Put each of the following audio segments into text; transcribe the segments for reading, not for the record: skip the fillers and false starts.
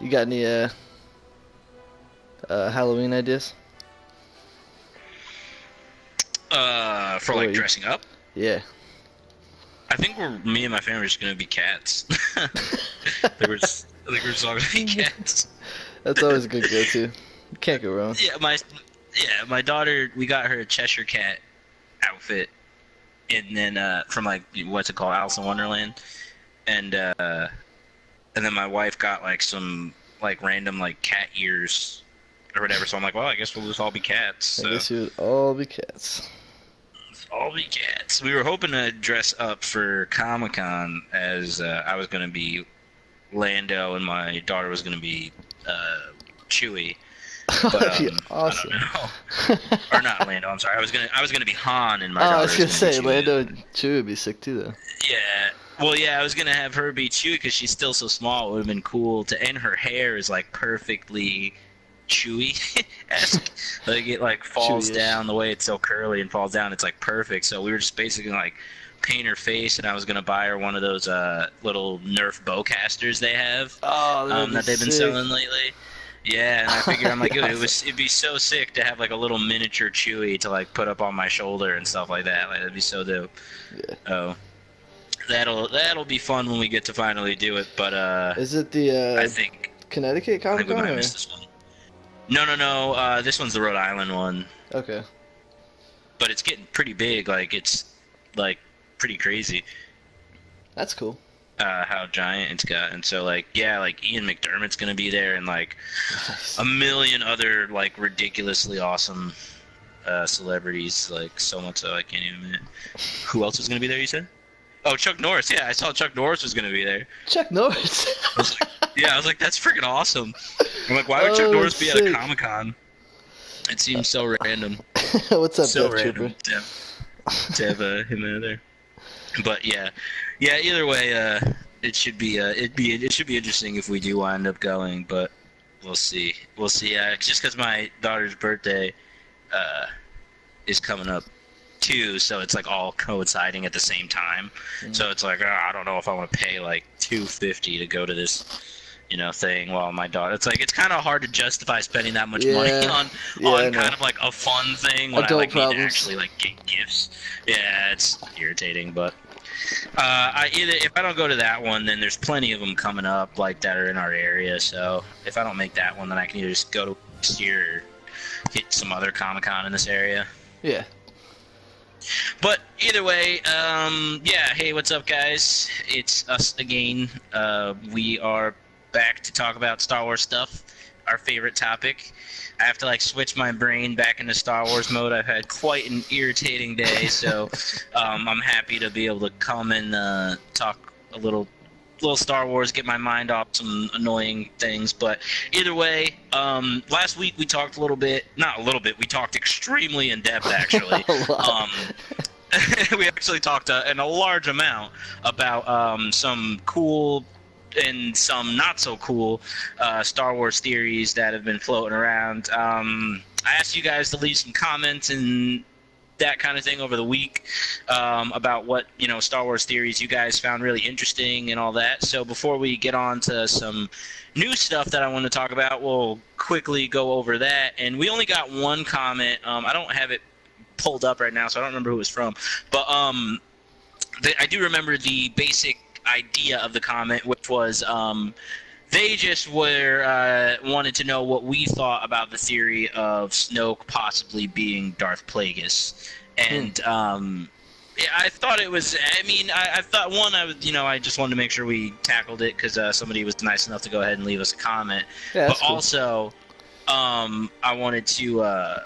You got any Halloween ideas? For like dressing up? Yeah. I think me and my family are just gonna be cats. I think we're just all gonna be cats. That's always a good go-to. You can't go wrong. My daughter, we got her a Cheshire Cat outfit, and then from like what's it called, Alice in Wonderland, and then my wife got like some like random like cat ears or whatever. So I'm like, well, I guess we'll just all be cats. So. I guess you would all be cats. All be cats. We were hoping to dress up for Comic-Con as I was going to be Lando and my daughter was going to be Chewie. But, That'd be awesome. I don't know. Or not Lando. I'm sorry. I was gonna be Han and my daughter. I was gonna say Chewie. Lando and Chewie would be sick too, though. Yeah. Well, yeah, I was gonna have her be Chewie because she's still so small. It would have been cool to, and her hair is like perfectly Chewie-esque. Like it like falls Chewie-ish. down the way it's so curly and falls down. It's like perfect. So we were just basically like paint her face, and I was gonna buy her one of those little Nerf bowcasters they have that they've been selling lately. Yeah, and I figured I'm like, it'd be so sick to have like a little miniature Chewie to like put up on my shoulder and stuff like that. Like that'd be so dope. Yeah. Oh, that'll be fun when we get to finally do it. But is it the I think Connecticut Comic we Con? might miss this one. No. This one's the Rhode Island one. Okay. But it's getting pretty big. Like it's like pretty crazy. That's cool. How giant it's got, and so like yeah, like Ian McDermott's gonna be there, and like Nice. a million other like ridiculously awesome celebrities, like so much so I can't even. Who else was gonna be there? You said? Oh, Chuck Norris. Yeah, I saw Chuck Norris was gonna be there. Chuck Norris. I was like, that's freaking awesome. I'm like, why would Chuck Norris be at a Comic-Con? It seems so random. What's up, So Death Trooper? random to have him in there. But yeah. Either way, it should be interesting if we do wind up going. But we'll see. Just because my daughter's birthday is coming up too, so it's like all coinciding at the same time. So it's like I don't know if I want to pay like $250 to go to this. Thing while my daughter. It's like it's kind of hard to justify spending that much money on kind of like a fun thing when I like need to actually like get gifts. Yeah, it's irritating, but if I don't go to that one, then there's plenty of them coming up like that are in our area. So if I don't make that one, then I can either just go to next year or hit some other Comic-Con in this area. Yeah. But either way, hey, what's up, guys? It's us again. We are back to talk about Star Wars stuff, our favorite topic. I have to like switch my brain back into Star Wars mode. I've had quite an irritating day, so I'm happy to be able to come and talk a little Star Wars, get my mind off some annoying things. But either way, last week we talked we talked extremely in depth actually. We actually talked in a large amount about some cool and some not so cool Star Wars theories that have been floating around. I asked you guys to leave some comments and that kind of thing over the week about what Star Wars theories you guys found really interesting and all that. So before we get on to some new stuff that I want to talk about, we'll quickly go over that. And we only got one comment. I don't have it pulled up right now, so I don't remember who it was from. But I do remember the basic idea of the comment, which was they just wanted to know what we thought about the theory of Snoke possibly being Darth Plagueis. And I thought it was. I thought I just wanted to make sure we tackled it because somebody was nice enough to go ahead and leave us a comment. Yeah, but cool. Also, I wanted to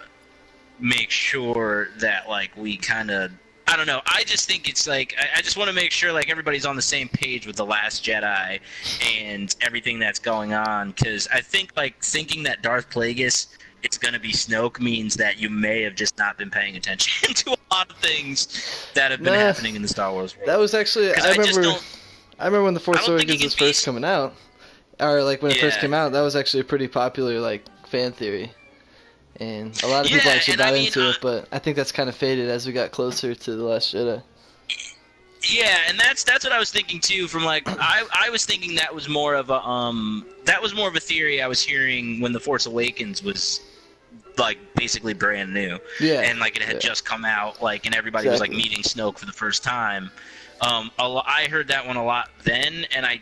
make sure that like we kind of. I don't know. I just think it's like I just want to make sure like everybody's on the same page with The Last Jedi and everything that's going on, because I think like thinking that Darth Plagueis it's going to be Snoke means that you may have just not been paying attention to a lot of things that have been happening in the Star Wars world. That was actually I remember when The Force Awakens was first coming out, or like when it first came out. That was actually a pretty popular like fan theory. And a lot of people actually got into it, but I think that's kind of faded as we got closer to The Last Jedi. Yeah, and that's what I was thinking too. From like, I was thinking that was more of a theory I was hearing when The Force Awakens was like basically brand new, Yeah, and like it had just come out, like, and everybody was like meeting Snoke for the first time. I heard that one a lot then, and I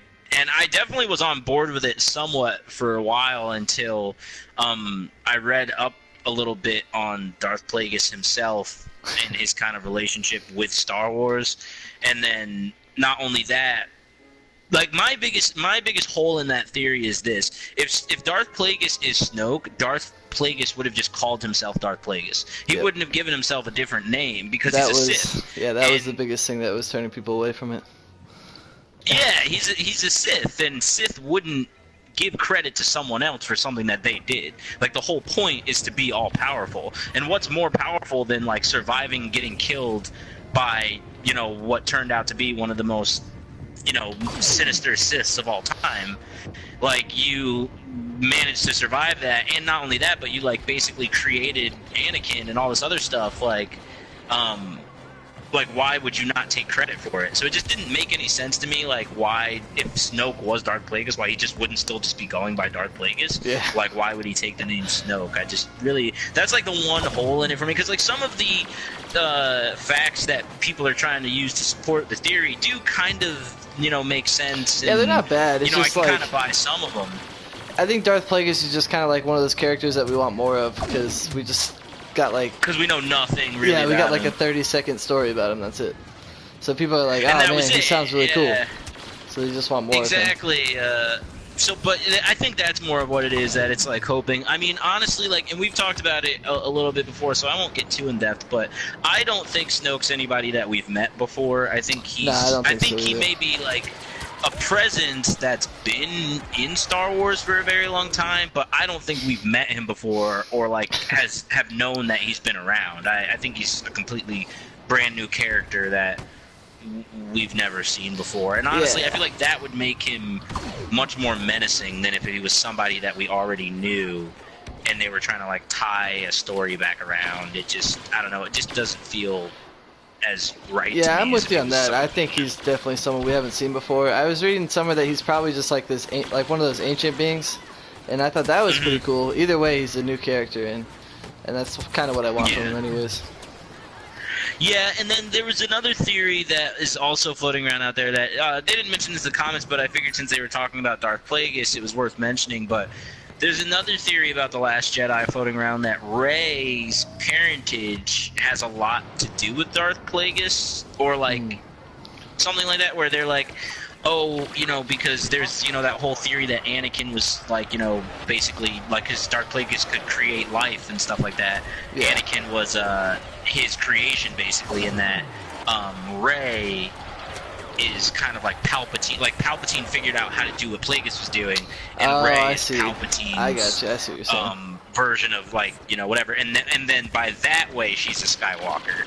definitely was on board with it somewhat for a while until I read up a little bit on Darth Plagueis himself and his kind of relationship with Star Wars, and then not only that, like my biggest hole in that theory is this: if Darth Plagueis is Snoke, Darth Plagueis would have just called himself Darth Plagueis. He wouldn't have given himself a different name because he's a Sith. Yeah, that was the biggest thing that was turning people away from it. Yeah, he's a Sith, and Sith wouldn't give credit to someone else for something that they did. Like, the whole point is to be all powerful, and what's more powerful than like surviving getting killed by, you know, what turned out to be one of the most, you know, sinister Siths of all time. Like, you managed to survive that, and not only that, but you like basically created Anakin and all this other stuff. Like why would you not take credit for it? So it just didn't make any sense to me, like, why, if Snoke was Darth Plagueis, why he just wouldn't still just be going by Darth Plagueis? Yeah. Like, why would he take the name Snoke? I just really, that's like the one hole in it for me, because like some of the facts that people are trying to use to support the theory do kind of, you know, make sense. And, yeah, they're not bad. It's you know, just I can like, kind of buy some of them. I think Darth Plagueis is just kind of like one of those characters that we want more of, because we just got like... Because we know nothing really. Yeah, we got like him. a 30-second story about him, that's it. So people are like, oh man, he sounds really cool. So they just want more exactly. of him. But I think that's more of what it is, that it's like hoping. I mean, honestly, like, and we've talked about it a little bit before, so I won't get too in depth. But I don't think Snoke's anybody that we've met before. I think he's. I think he may be like a presence that's been in Star Wars for a very long time, but I don't think we've met him before or like have known that he's been around. I think he's a completely brand new character that we've never seen before, and honestly, I feel like that would make him much more menacing than if he was somebody that we already knew and they were trying to like tie a story back around. It just, I don't know, it just doesn't feel as right. Yeah, to me I'm with you on that. I think he's definitely someone we haven't seen before. I was reading somewhere that he's probably just like this, like one of those ancient beings, and I thought that was pretty cool. Either way, he's a new character, and that's kind of what I want from him, anyways. Yeah, and then there was another theory that is also floating around out there that they didn't mention this in the comments, but I figured since they were talking about Darth Plagueis, it was worth mentioning. But there's another theory about The Last Jedi floating around that Rey's parentage has a lot to do with Darth Plagueis, or like something like that, where they're like, oh, you know, because there's, you know, that whole theory that Anakin was like, you know, basically like his Darth Plagueis could create life and stuff like that. Yeah. Anakin was his creation basically, in that Rey is kind of like Palpatine. Like Palpatine figured out how to do what Plagueis was doing, and Rey is Palpatine's I gotcha. I see what you're saying. Version of like, you know, whatever. And then by that way, she's a Skywalker.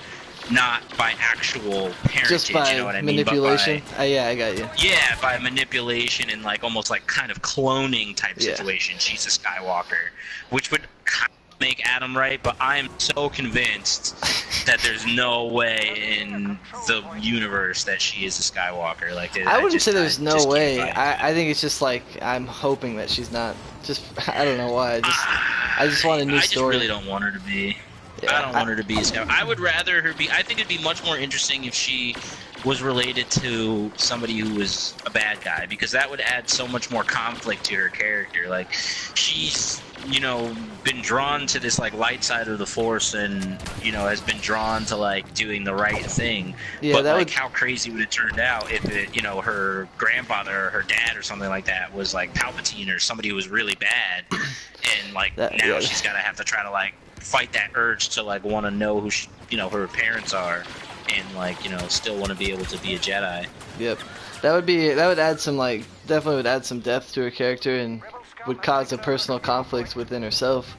Not by actual parentage, just by you know what I mean? Manipulation? But by, yeah, I got you. Yeah, by manipulation and like almost like kind of cloning type situation. She's a Skywalker, which would kind of make Adam right, but I'm so convinced that there's no way in the universe that she is a Skywalker. Like, I wouldn't say there's no way. I think it's just like, I'm hoping that she's not. Just, I don't know why. I just want a new story. I just really don't want her to be. Yeah, I don't want her to be a Skywalker. I would rather her be. I think it'd be much more interesting if she was related to somebody who was a bad guy, because that would add so much more conflict to her character. Like, she's, you know, been drawn to this like light side of the Force, and, you know, has been drawn to like doing the right thing. Yeah, but like, how crazy would it turn out if it, you know, her grandfather or her dad or something like that was like Palpatine or somebody who was really bad, and like now she's gotta have to try to like fight that urge to like want to know who you know, her parents are, and like, you know, still want to be able to be a Jedi. Yep, that would add some, like, definitely would add some depth to her character and would cause a personal conflict within herself.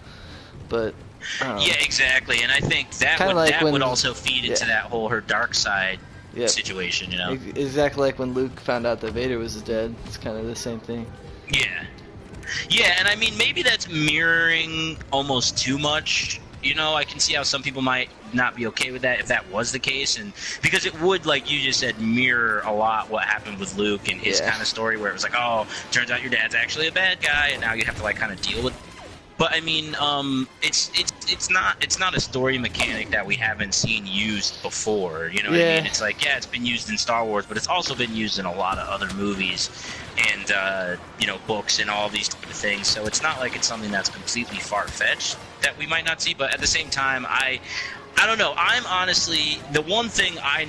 But yeah, exactly, and I think that would also feed into that whole her dark side situation, you know. Exactly, like when Luke found out that Vader was dead. It's kind of the same thing. Yeah. Yeah, and I mean, maybe that's mirroring almost too much You know, I can see how some people might not be okay with that if that was the case, and because it would, like you just said, mirror a lot what happened with Luke and his kind of story, where it was like, oh, turns out your dad's actually a bad guy, and now you have to like kind of deal with. But I mean, it's not a story mechanic that we haven't seen used before. You know what I mean? It's like, yeah, it's been used in Star Wars, but it's also been used in a lot of other movies and you know, books and all these type of things. So it's not like it's something that's completely far-fetched that we might not see. But at the same time, I don't know. I'm honestly the one thing I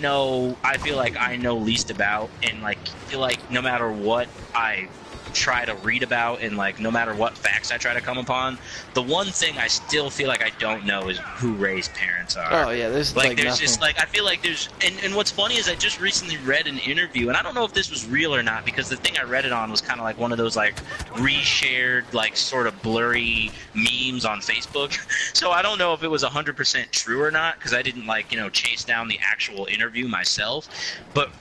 feel like I know least about, and like feel like no matter what I try to read about and like no matter what facts I try to come upon, the one thing I still feel like I don't know is who Rey's parents are. Oh yeah, there's there's nothing. Just like I feel like there's and what's funny is I just recently read an interview, and I don't know if this was real or not, because the thing I read it on was kind of like one of those like reshared like sort of blurry memes on Facebook. So I don't know if it was 100% true or not, because I didn't like, you know, chase down the actual interview myself. But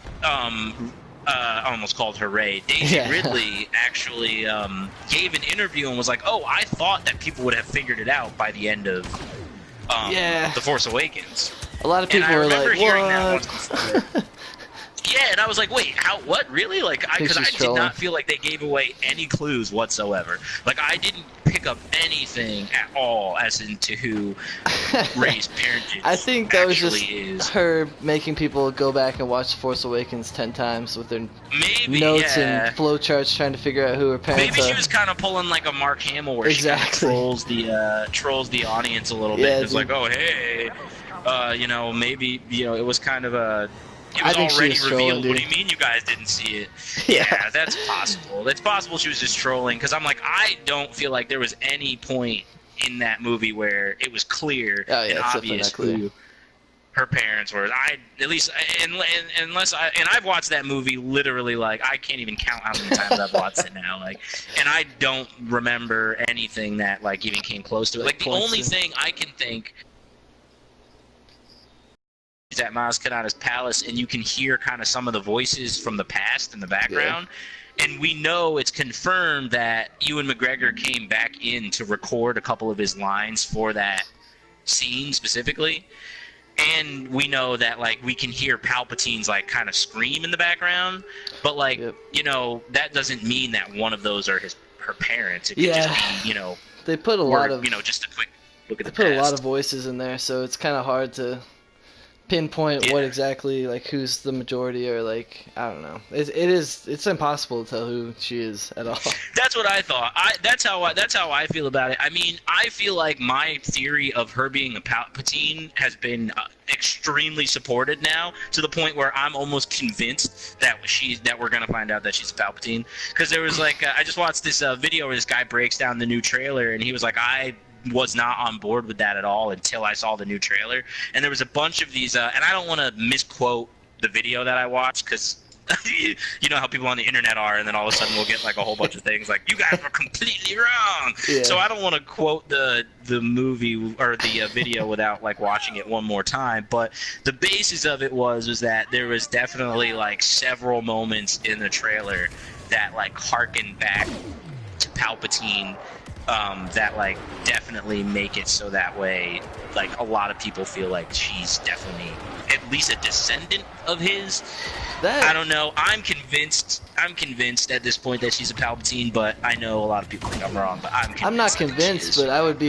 I almost called her Rey. Daisy Ridley actually gave an interview and was like, "Oh, I thought that people would have figured it out by the end of The Force Awakens." A lot of people were like, hearing "What?" That once before. Yeah, and I was like, "Wait, how? What? Really?" Like, because I did not feel like they gave away any clues whatsoever. Like, I didn't pick up anything at all as into who Rey's parentage I think that was just is. her making people go back and watch Force Awakens 10 times with their notes and flowcharts, trying to figure out who her parents are. Maybe she was kind of pulling like a Mark Hamill, where she kind of trolls the audience a little bit. It's like, oh hey, you know, maybe, you know, it was kind of a. It was already revealed. What do you mean you guys didn't see it? Yeah, that's possible. It's possible she was just trolling, because I'm like, I don't feel like there was any point in that movie where it was clear and obvious who her parents were. Unless I've watched that movie literally, like, I can't even count how many times I've watched it now. Like, and I don't remember anything that like even came close to it. Like, the only thing I can think at Maz Kanata's palace, and you can hear kind of some of the voices from the past in the background, and we know it's confirmed that Ewan McGregor came back in to record a couple of his lines for that scene specifically, and we know that like we can hear Palpatine's like kind of scream in the background, but like you know, that doesn't mean that one of those are her parents. It could just be, you know, they put a lot of, you know, just a quick look at the past. They put a lot of past. voices in there, so it's kind of hard to pinpoint what exactly, like, who's the majority, or like, I don't know. It's impossible to tell who she is at all. That's what I thought. That's how I feel about it. I mean, I feel like my theory of her being a Palpatine has been extremely supported now, to the point where I'm almost convinced that we're gonna find out that she's a Palpatine. Because there was like I just watched this video where this guy breaks down the new trailer, and he was like, I was not on board with that at all until I saw the new trailer. And there was a bunch of these, and I don't want to misquote the video that I watched, because you know how people on the internet are, and then all of a sudden we'll get like a whole bunch of things like, you guys were completely wrong. So I don't want to quote the movie or the video without like watching it one more time. But the basis of it was that there was definitely like several moments in the trailer that like harken back to Palpatine, that like definitely make it so that way like a lot of people feel like she's definitely at least a descendant of his. I don't know. I'm convinced at this point that she's a Palpatine, but I know a lot of people think I'm wrong. But I'm not convinced, but I would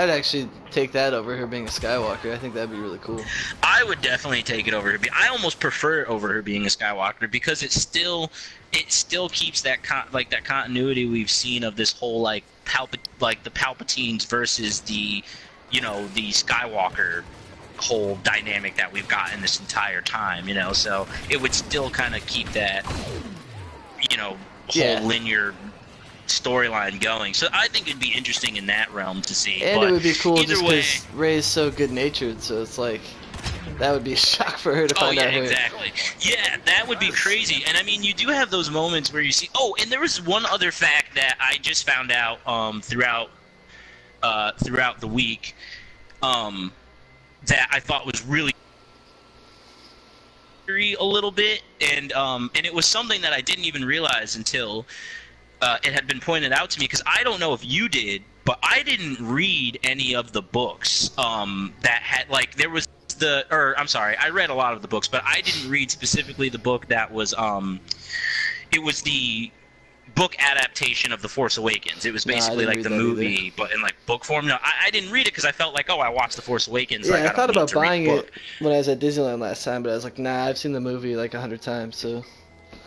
actually take that over her being a Skywalker. I think that'd be really cool. I would definitely take it over her. I almost prefer it over her being a Skywalker, because it still keeps that that continuity we've seen of this whole like the Palpatines versus the, you know, the Skywalker whole dynamic that we've gotten this entire time, you know. So it would still kind of keep that, you know, whole linear storyline going. So I think it'd be interesting in that realm to see. And but it would be cool just way, because Rey's so good-natured, so it's like that would be a shock for her to find out. Oh yeah, exactly. Yeah, that would be crazy. And I mean, you do have those moments where you see. Oh, and there was one other fact that I just found out throughout the week, that I thought was really a little bit, and it was something that I didn't even realize until it had been pointed out to me, because I don't know if you did, but I didn't read any of the books that had, like, there was I'm sorry, I read a lot of the books, but I didn't read specifically the book that was it was the book adaptation of The Force Awakens. It was basically like the movie, but in like book form. No, I didn't read it because I felt like, oh, I watched The Force Awakens. Yeah, I thought about buying it when I was at Disneyland last time, but I was like, nah, I've seen the movie like 100 times, so.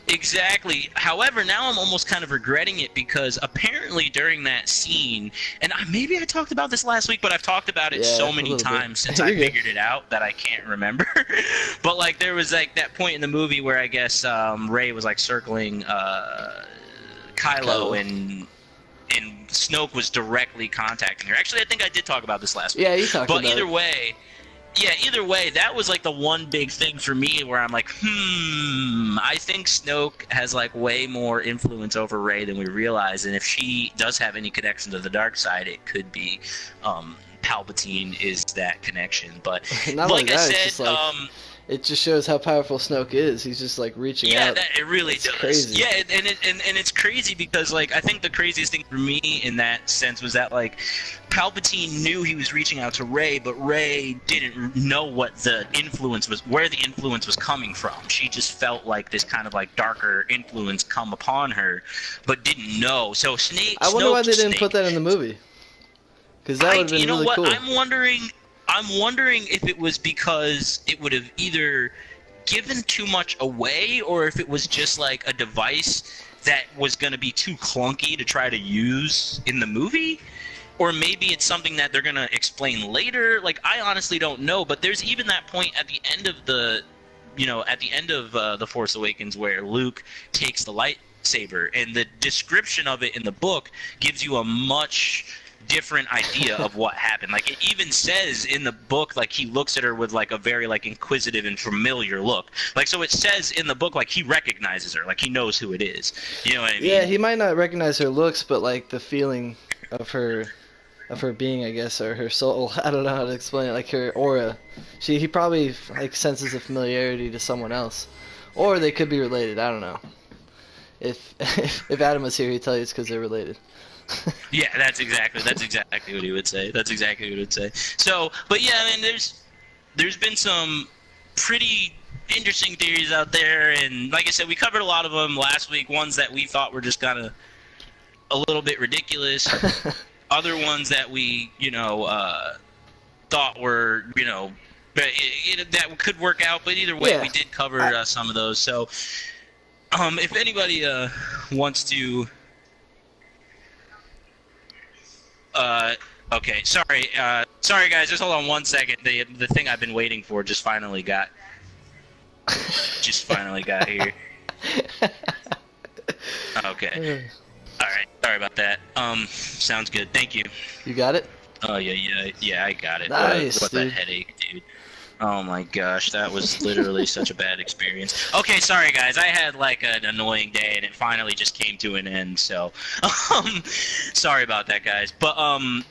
Exactly. However, now I'm almost kind of regretting it, because apparently during that scene, and maybe I talked about this last week, but I've talked about it so many times since I figured it out that I can't remember. But like there was like that point in the movie where I guess Rey was like circling Kylo, and Snoke was directly contacting her. Actually, I think I did talk about this last week. Yeah, you talked about it. But either way, that was like the one big thing for me where I'm like, I think Snoke has like way more influence over Rey than we realize, and if she does have any connection to the dark side, it could be Palpatine is that connection. But like I said, it just shows how powerful Snoke is. He's just like reaching out. Yeah, it really does. Crazy. Yeah, and it's crazy because like I think the craziest thing for me in that sense was that like Palpatine knew he was reaching out to Rey, but Rey didn't know what the influence was, where the influence was coming from. She just felt like this kind of like darker influence come upon her, but didn't know. So I wonder why they didn't put that in the movie. Because that would have been really cool. I'm wondering if it was because it would have either given too much away, or if it was just like a device that was going to be too clunky to try to use in the movie, or maybe it's something that they're going to explain later. Like, I honestly don't know, but there's even that point at the end of the Force Awakens where Luke takes the lightsaber, and the description of it in the book gives you a much different idea of what happened. Like, it even says in the book, like, he looks at her with like a very like inquisitive and familiar look. Like, so it says in the book like he recognizes her, like he knows who it is. You know what I mean? Yeah, he might not recognize her looks, but like the feeling of her being, I guess, or her soul. I don't know how to explain it. Like her aura. He probably like senses a familiarity to someone else, or they could be related. I don't know. If Adam was here, he'd tell you it's because they're related. Yeah, that's exactly what he would say. That's exactly what he would say. So, but yeah, I mean, there's been some pretty interesting theories out there, and like I said, we covered a lot of them last week. Ones that we thought were just kind of a little bit ridiculous. Other ones that we, thought were, that could work out. But either way, we did cover some of those. So, if anybody wants to. Okay, sorry guys, just hold on 1 second. The thing I've been waiting for just finally got here. Okay. Alright, sorry about that. Sounds good. Thank you. You got it? Oh yeah, I got it. Nice, what that headache, dude. Oh my gosh, that was literally such a bad experience. Okay, sorry guys, I had like an annoying day and it finally just came to an end, so sorry about that guys. But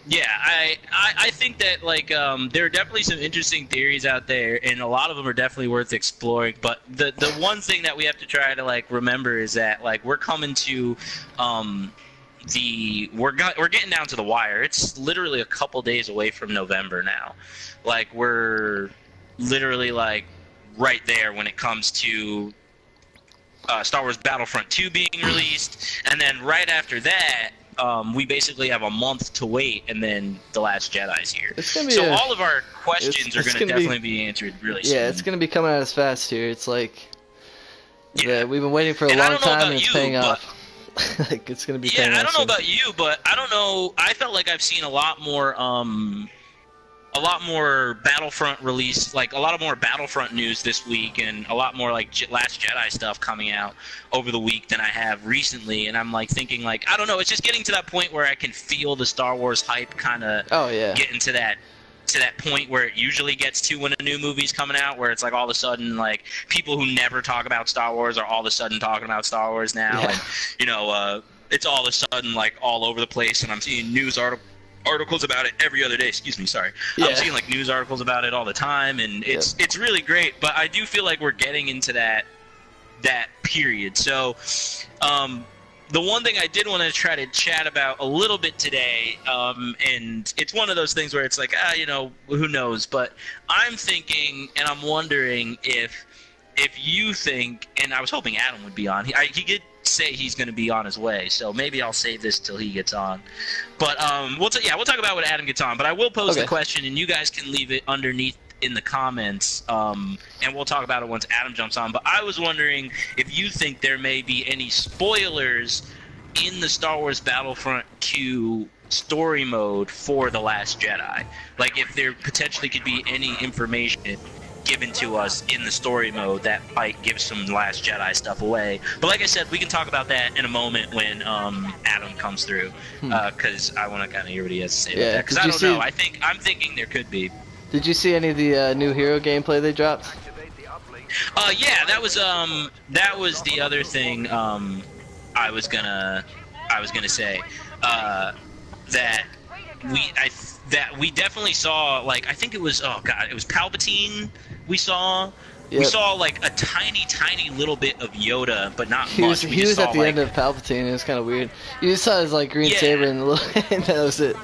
yeah, I think that like there are definitely some interesting theories out there, and a lot of them are definitely worth exploring. But the one thing that we have to try to like remember is that like we're coming to we're getting down to the wire. It's literally a couple days away from November now. Like we're literally like right there when it comes to Star Wars Battlefront 2 being released, and then right after that we basically have a month to wait, and then The Last Jedi's here. So all of our questions are going to definitely be answered really soon. Yeah, it's going to be coming out as fast here. It's like we've been waiting for a long time, and it's paying off. Like it's going to be paying off. I don't know about you, but I don't know. I felt like I've seen a lot more Battlefront release, like a lot more Battlefront news this week, and a lot more like Last Jedi stuff coming out over the week than I have recently. And I'm like thinking, like, I don't know, it's just getting to that point where I can feel the Star Wars hype kind of getting to that point where it usually gets to when a new movie's coming out, where it's like all of a sudden like people who never talk about Star Wars are all of a sudden talking about Star Wars now. And it's all of a sudden like all over the place, and I'm seeing news articles about it every other day. Excuse me, sorry. Yeah. I'm seeing like news articles about it all the time, and it's really great. But I do feel like we're getting into that period. So the one thing I did want to try to chat about a little bit today, and it's one of those things where it's like, you know, who knows? But I'm thinking, and I'm wondering if you think, and I was hoping Adam would be on. He did say he's going to be on his way, so maybe I'll save this till he gets on. But we'll talk about when Adam gets on. But I will pose the question, and you guys can leave it underneath in the comments, and we'll talk about it once Adam jumps on. But I was wondering if you think there may be any spoilers in the Star Wars Battlefront Q story mode for The Last Jedi. Like if there potentially could be any information given to us in the story mode that might give some Last Jedi stuff away. But like I said, we can talk about that in a moment when Adam comes through, because I want to kind of hear what he has to say about that. Because I don't know. I'm thinking there could be. Did you see any of the new hero gameplay they dropped? Yeah, that was the other thing I was gonna say that we definitely saw, like, I think it was it was Palpatine we saw. Yep. We saw like a tiny little bit of Yoda, but not much. He was at the end of Palpatine. It was kind of weird. You just saw his like green saber and that was it.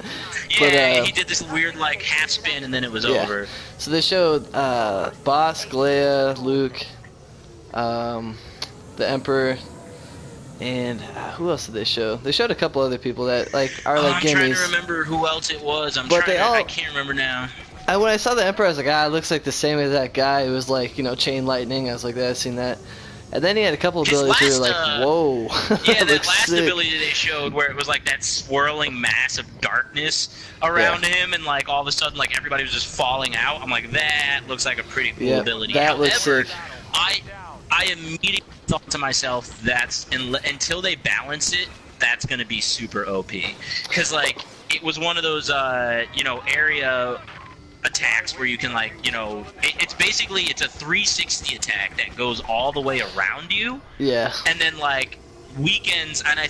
Yeah, but, he did this weird like half spin and then it was over. So they showed Bosk, Leia, Luke, the Emperor, and who else did they show? They showed a couple other people that like are like gimmies. I'm trying to remember who else it was. I can't remember now. When I saw the Emperor, I was like, it looks like the same as that guy. It was like, you know, chain lightning. I was like, I've seen that. And then he had a couple of abilities where you were like, whoa. Yeah, that last ability they showed where it was like that swirling mass of darkness around him, and like all of a sudden, like everybody was just falling out. I'm like, that looks like a pretty cool ability. That looks sick. I immediately thought to myself, until they balance it, that's going to be super OP. Because, like, it was one of those, area attacks where you can, like, it's basically, it's a 360 attack that goes all the way around you. Yeah. And then, like, weekends, and I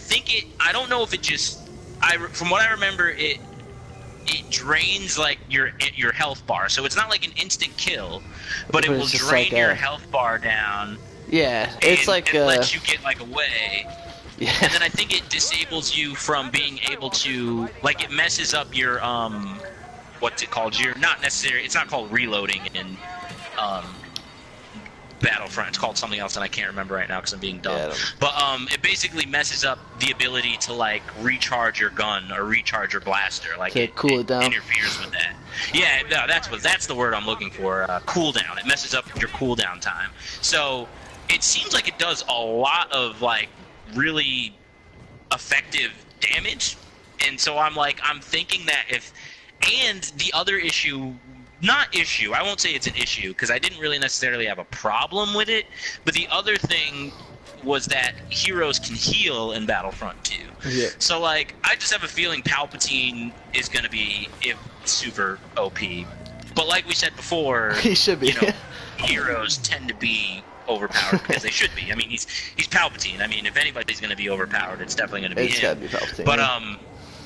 don't know if it just, from what I remember, it drains, like, your health bar. So it's not like an instant kill, but it will drain your health bar down. Yeah, it's like it lets you get like away. Yeah. And then I think it disables you from being able to, like, it messes up your what's it called? It's not called reloading in Battlefront. It's called something else, and I can't remember right now because I'm being dumb. Yeah, but it basically messes up the ability to like recharge your gun or recharge your blaster. Like it cool it down. Interferes with that. Yeah, no, that's the word I'm looking for. Cooldown. It messes up your cooldown time. So it seems like it does a lot of like really effective damage, and so I'm thinking that and the other issue. I won't say it's an issue because I didn't really necessarily have a problem with it, but the other thing was that heroes can heal in Battlefront 2. Yeah. So, like, I just have a feeling Palpatine is going to be super OP. But like we said before, he should be. Heroes tend to be overpowered because they should be. I mean, he's Palpatine. I mean, if anybody's going to be overpowered, it's definitely going to be him. It's got to be Palpatine. But,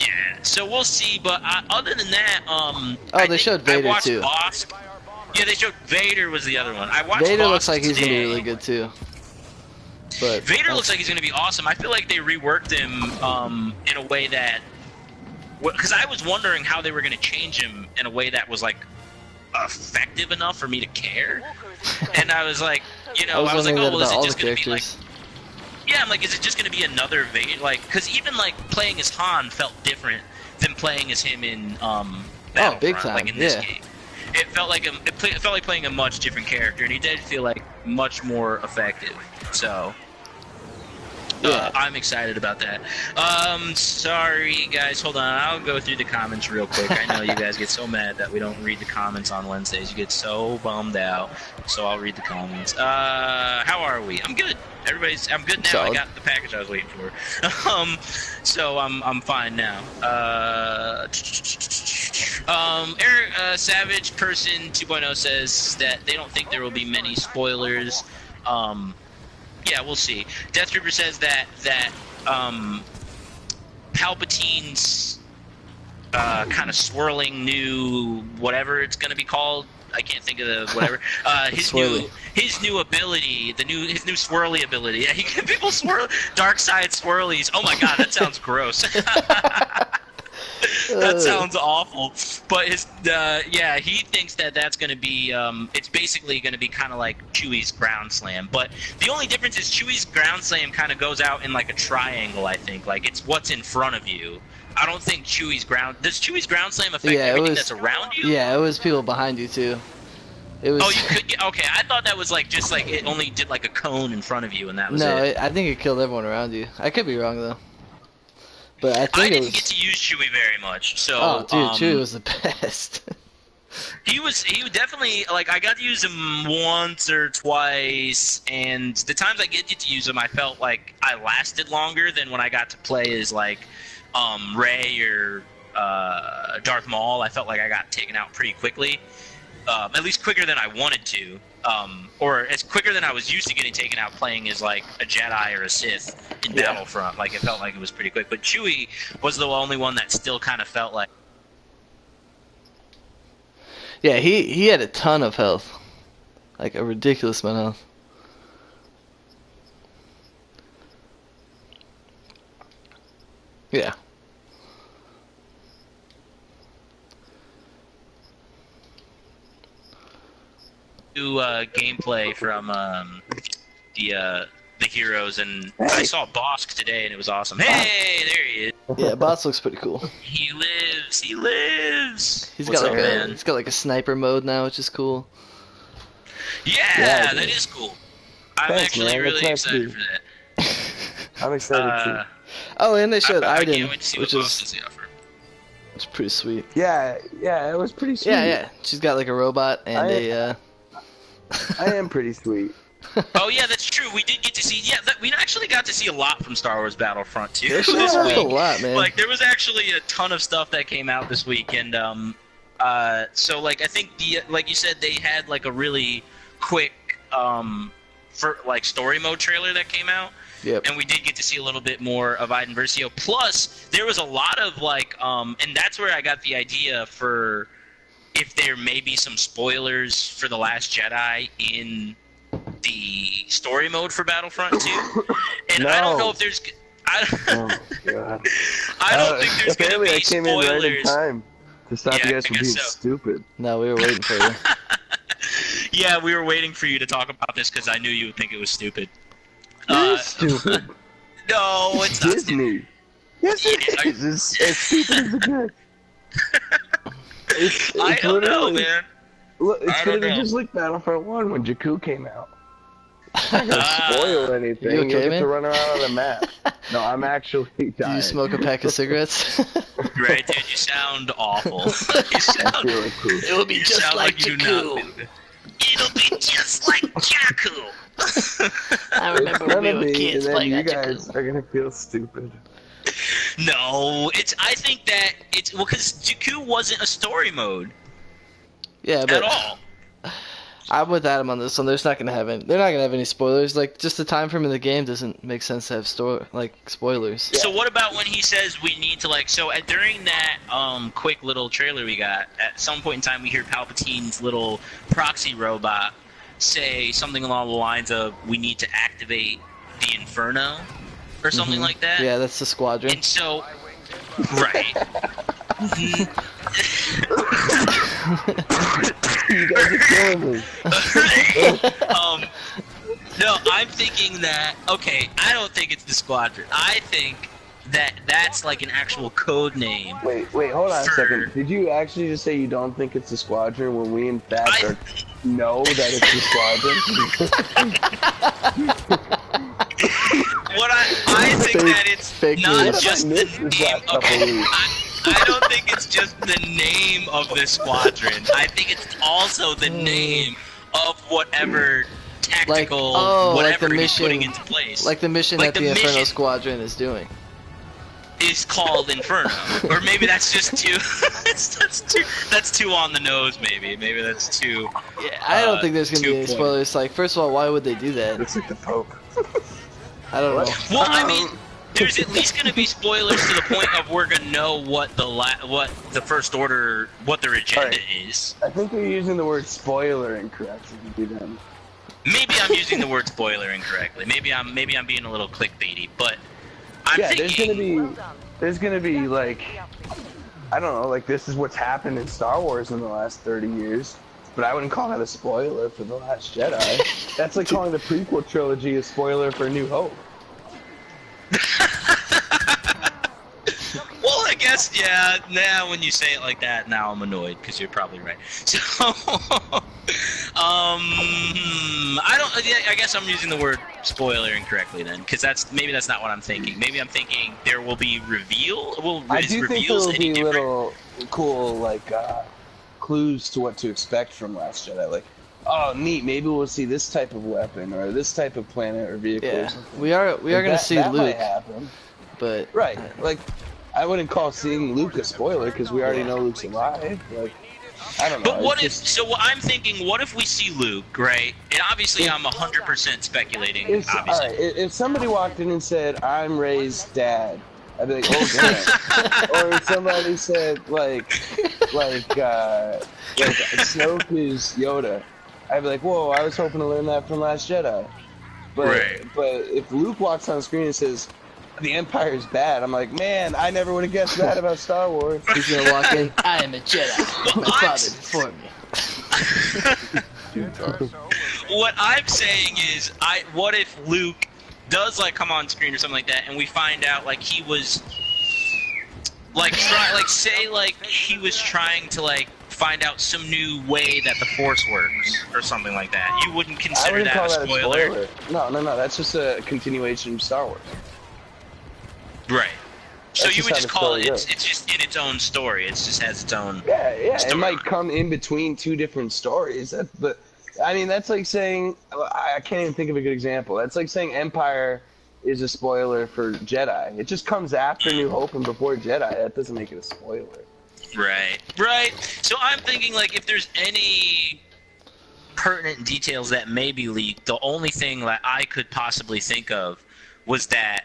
yeah, so we'll see. But other than that, they showed Vader I watched too. Bosk. Yeah, they showed Vader was the other one. I watched Vader Bosk looks like he's today. gonna be really good too. But Vader looks like he's gonna be awesome. I feel like they reworked him in a way that, because I was wondering how they were gonna change him in a way that was like effective enough for me to care. And I was like, I was like, oh, well, is it just gonna be like? Yeah, I'm like, is it just going to be another Vader? Like, because even, like, playing as Han felt different than playing as him in Battlefront, big time. Like, in this game. It felt like playing a much different character, and he did feel, like, much more effective. So, I'm excited about that. Sorry, guys. Hold on. I'll go through the comments real quick. I know you guys get so mad that we don't read the comments on Wednesdays. You get so bummed out. So I'll read the comments. How are we? I'm good. I'm good now. Solid. I got the package I was waiting for. So I'm fine now. Eric Savage Person 2.0 says that they don't think there will be many spoilers. Yeah, we'll see. Death Trooper says that Palpatine's kind of swirling new whatever it's going to be called I can't think of the whatever. His new ability, his new swirly ability. Yeah, he can people swirl dark side swirlies. Oh my god, that sounds gross. That sounds awful. But he thinks that that's going to be, it's basically going to be kind of like Chewie's ground slam. But the only difference is Chewie's ground slam kind of goes out in like a triangle, I think. Like it's what's in front of you. I don't think does Chewie's ground slam affect everything that's around you? Yeah, it was people behind you too. It was. Oh, you could, okay, I thought that was like just like it only did like a cone in front of you and that was it. I think it killed everyone around you. I could be wrong though. But I didn't get to use Chewie very much, so. Oh, dude, Chewie was the best. He definitely, like, I got to use him once or twice, and the times I get to use him, I felt like I lasted longer than when I got to play as, like, Rey or Darth Maul. I felt like I got taken out pretty quickly, at least quicker than I wanted to. Or as quicker than I was used to getting taken out playing as like a Jedi or a Sith in Battlefront. Like it felt like it was pretty quick. But Chewie was the only one that still kind of felt like. Yeah, he had a ton of health, like a ridiculous amount of health. Yeah. New gameplay from the heroes, and I saw Bosk today, and it was awesome. Hey, there he is. Yeah, Bosk looks pretty cool. He lives. He's got like a sniper mode now, which is cool. Yeah, that is cool. I'm actually really excited for that. I'm excited too. Oh, and they showed Iden, which is it's pretty sweet. Yeah, it was pretty sweet. Yeah. She's got like a robot and I am pretty sweet. Oh yeah, that's true. We did get to see. Yeah, we actually got to see a lot from Star Wars Battlefront 2 this week. A lot, man. Like there was actually a ton of stuff that came out this week, and so like I think like you said, they had like a really quick for like story mode trailer that came out. Yep. And we did get to see a little bit more of Iden Versio. Plus, there was a lot of like, and that's where I got the idea for if there may be some spoilers for The Last Jedi in the story mode for Battlefront 2. And I don't know if there's. I don't think there's gonna be I came in right in spoilers. time to stop you guys from being stupid. No, we were waiting for you. Yeah, we were waiting for you to talk about this because I knew you would think it was stupid. It is stupid. No, it's not stupid. Yes, it is. It's as stupid as it gets. I don't know, man. Look, it's gonna be just like Battlefront 1 when Jakku came out. I'm not gonna spoil anything. You okay, You'll get man? to run around on the map. No, I'm actually dying. Do you smoke a pack of cigarettes? Right, dude, you sound awful. It will be just like Jakku. It'll be just like Jakku. I remember when we were kids playing you guys are gonna feel stupid. No, I think that it's because Jakku wasn't a story mode. Yeah, but at all. I'm with Adam on this one. They're not gonna have any spoilers. Like just the time frame of the game doesn't make sense to have spoilers. So what about when he says we need to during that quick little trailer we got, at some point in time we hear Palpatine's little proxy robot say something along the lines of we need to activate the Inferno or something like that. Yeah, that's the squadron. And so right. You guys are killing me. No, I'm thinking that, okay, I don't think it's the squadron. I think that that's like an actual code name. Wait, hold on a second. Did you actually just say you don't think it's the squadron when we in fact know that it's the squadron? What I think that it's not just the name of I don't think it's just the name of the squadron. I think it's also the name of whatever tactical whatever he's putting into place. Like the mission that the Inferno Squadron is doing. Is called Inferno. Or maybe that's just too that's too on the nose maybe. Maybe that's too Yeah, I don't think there's gonna be any spoilers. Like first of all, why would they do that? It's like the Pope. I don't know. Well, I mean there's at least going to be spoilers to the point of we're going to know what the First Order, what their agenda is. I think you're using the word spoiler incorrectly. Maybe I'm using the word spoiler incorrectly. Maybe I'm being a little clickbaity, but I'm thinking there's gonna be like, I don't know, like this is what's happened in Star Wars in the last 30 years. But I wouldn't call that a spoiler for The Last Jedi. That's like calling the prequel trilogy a spoiler for New Hope. Well, I guess, yeah, now when you say it like that, now I'm annoyed, because you're probably right. So, I guess I'm using the word spoiler incorrectly then, because maybe that's not what I'm thinking. Maybe I'm thinking there will be reveal. I do think there will be little cool, like, clues to what to expect from Last Jedi, like, oh neat, maybe we'll see this type of weapon or this type of planet or vehicle. Yeah, or something. we are gonna see that Luke, might happen. but right, like I wouldn't call seeing Luke a spoiler because we already know Luke's alive. Like, I don't know. But what if? So what I'm thinking, what if we see Luke, right? And obviously, I'm 100% speculating. Obviously, all right, if somebody walked in and said, "I'm Rey's dad," I'd be like, "Oh damn!" Or if somebody said, like Snoke is Yoda, I'd be like, "Whoa, I was hoping to learn that from Last Jedi." But if Luke walks on screen and says, "The Empire is bad," I'm like, "Man, I never would have guessed that about Star Wars." He's gonna walk in. I am a Jedi. My father informed me. What I'm saying is, what if Luke does like come on screen or something like that, and we find out like he was like he was trying to like find out some new way that the Force works or something like that. You wouldn't consider that a spoiler? No, that's just a continuation of Star Wars. Right. So That's you would just call it, goes. it's just in its own story. It just has its own Yeah, story. it might come in between two different stories. But I mean, that's like saying, I can't even think of a good example. That's like saying Empire is a spoiler for Jedi. It just comes after New Hope and before Jedi. That doesn't make it a spoiler. Right. So I'm thinking, like, if there's any pertinent details that may be leaked, the only thing that I could possibly think of was that,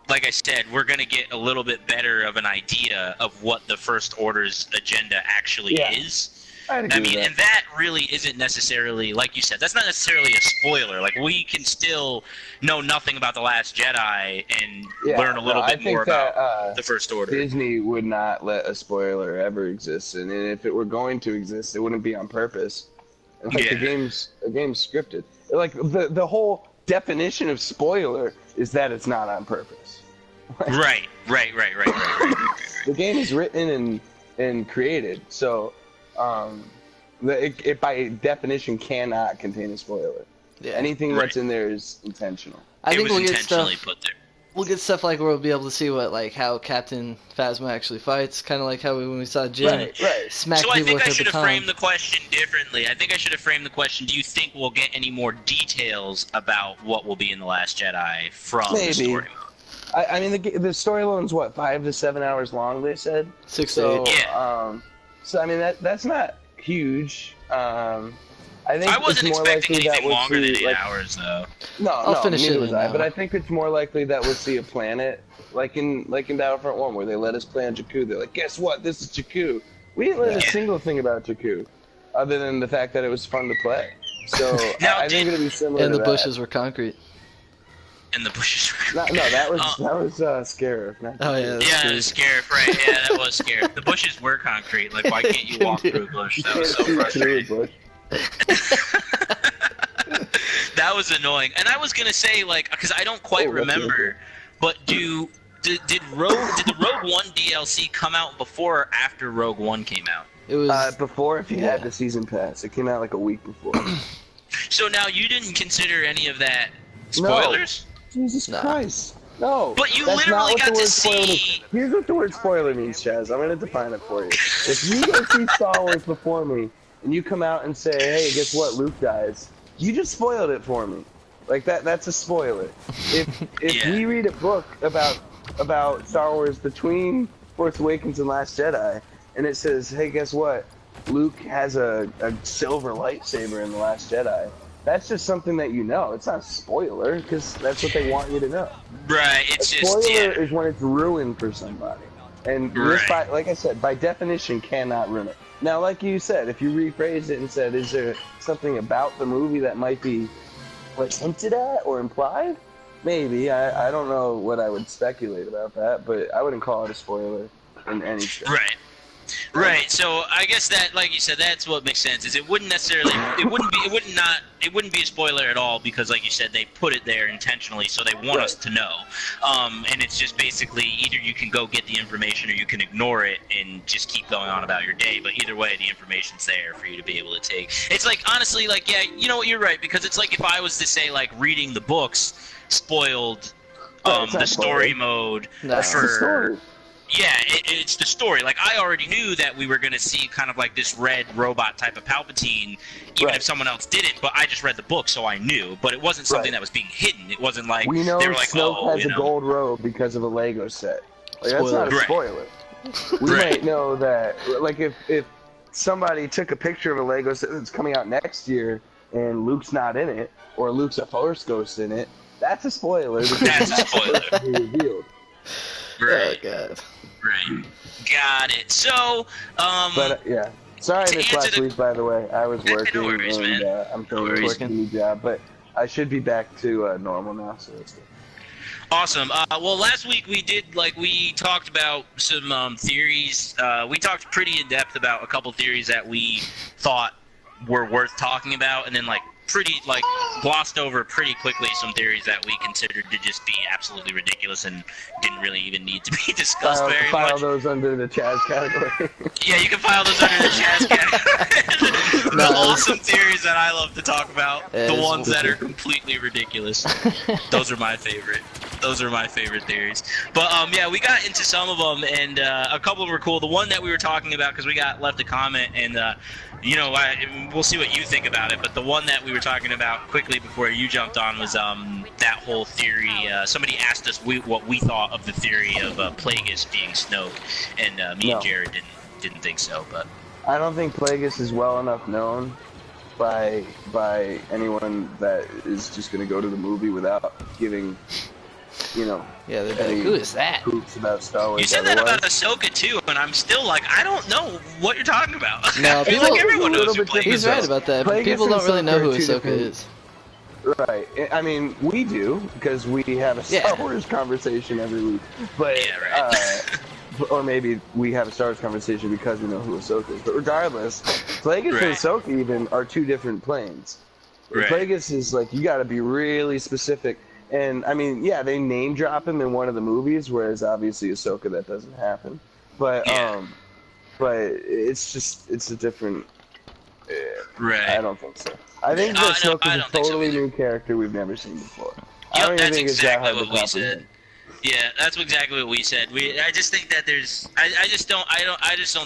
like I said, we're going to get a little bit better of an idea of what the First Order's agenda actually is. I mean, and that really isn't necessarily, like you said, that's not necessarily a spoiler. Like, we can still know nothing about The Last Jedi and learn a little bit more about the First Order. Disney would not let a spoiler ever exist, and if it were going to exist, it wouldn't be on purpose. Like, the game's scripted. Like, the whole definition of spoiler is that it's not on purpose. Right. The game is written and created, so it by definition cannot contain a spoiler. Yeah. Anything that's in there is intentional. I think we'll get intentionally put there. We'll get stuff like where we'll be able to see how Captain Phasma actually fights, kind of like how when we saw Jyn smack people with her baton. So I think I should have framed the question differently. I think I should have framed the question, do you think we'll get any more details about what will be in The Last Jedi from the story mode? I mean, the story mode's what, 5 to 7 hours long, they said? 6 to 8. Yeah. So, I mean, that's not huge. I think I wasn't it's more expecting likely anything that longer than 8 like, hours, though. I'll finish neither it was I. But I think it's more likely that we'll see a planet, like in Battlefront 1, where they let us play on Jakku. They're like, guess what? This is Jakku. We didn't learn a single thing about Jakku, other than the fact that it was fun to play. So I think it'll be similar to and that. the bushes were concrete. And the bushes were No, that was Scarif. Oh, yeah. Yeah, it was Scarif, right. Yeah, that was Scarif. The bushes were concrete. Like, why can't you walk through a bush? That was so frustrating. That was annoying. And I was going to say, like, because I don't quite remember, but did the Rogue One DLC come out before or after Rogue One came out? It was before, if you had the season pass. It came out like a week before. So now you didn't consider any of that spoilers? No. Jesus Christ. No. But you that's literally got to see... Here's what the word spoiler means, Chaz. I'm going to define it for you. If you go see Star Wars before me, and you come out and say, hey, guess what, Luke dies, you just spoiled it for me. Like, that's a spoiler. If we read a book about Star Wars between Force Awakens and Last Jedi, and it says, hey, guess what, Luke has a silver lightsaber in The Last Jedi, that's just something that you know. It's not a spoiler because that's what they want you to know. Right. It's A just spoiler is when it's ruined for somebody, and this, like I said, by definition, cannot ruin it. Now, like you said, if you rephrased it and said, "Is there something about the movie that might be like hinted at or implied?" Maybe. I don't know what I would speculate about that, but I wouldn't call it a spoiler in any sense. Right. Right. So I guess that, like you said, that's what makes sense. Is it wouldn't necessarily, it wouldn't be a spoiler at all because, like you said, they put it there intentionally, so they want us to know. And it's just basically either you can go get the information or you can ignore it and just keep going on about your day. But either way, the information's there for you to be able to take. It's like, honestly, like, yeah, you know what, you're right, because it's like if I was to say, like, reading the books spoiled the story mode for. Yeah, it's the story. Like, I already knew that we were going to see kind of like this red robot type of Palpatine, even if someone else didn't, but I just read the book, so I knew. But it wasn't something that was being hidden. It wasn't like, we know they were like, Snoke has a gold robe because of a Lego set. Like, that's not a spoiler. We might know that, like, if somebody took a picture of a Lego set that's coming out next year and Luke's not in it, or Luke's a Force Ghost in it, that's a spoiler. That's a spoiler. Revealed. Right. Oh, God. Right. Got it. So, But, yeah. Sorry I missed last week, by the way. I was working, no worries, and man. I'm working a new job, but I should be back to normal now, so that's good. Awesome. Well, last week we talked about some theories. We talked pretty in depth about a couple theories that we thought were worth talking about, and then glossed over pretty quickly some theories that we considered to just be absolutely ridiculous and didn't really even need to be discussed very much. File those under the Chaz category. Yeah, you can file those under the Chaz category. The awesome theories that I love to talk about, the ones that are completely ridiculous. Those are my favorite. Those are my favorite theories. But yeah, we got into some of them, and a couple of them were cool. The one that we were talking about, because we got left a comment, and we'll see what you think about it. But the one that we were talking about quickly before you jumped on was that whole theory. Somebody asked us what we thought of the theory of Plagueis being Snoke, and me and Jared didn't think so. But I don't think Plagueis is well enough known by anyone that is just going to go to the movie without giving. Yeah, they're like, who is that? Hoops about Star Wars. You said that about Ahsoka too, and I'm still like, I don't know what you're talking about. No, people, like everyone knows who Plagueis is. He's right about that. But people don't really know who Ahsoka is. Right. I mean, we do because we have a Star Wars conversation every week. But or maybe we have a Star Wars conversation because we know who Ahsoka is. But regardless, Plagueis and Ahsoka even are two different planes. Right. Plagueis is like, you got to be really specific. And, I mean, yeah, they name drop him in one of the movies, whereas obviously Ahsoka, that doesn't happen. But, but it's a different... right. I don't think so. I think that Ahsoka is a totally new character we've never seen before. I don't even think it's that hard to comprehend. Yeah, that's exactly what we said. I just think that there's... I just don't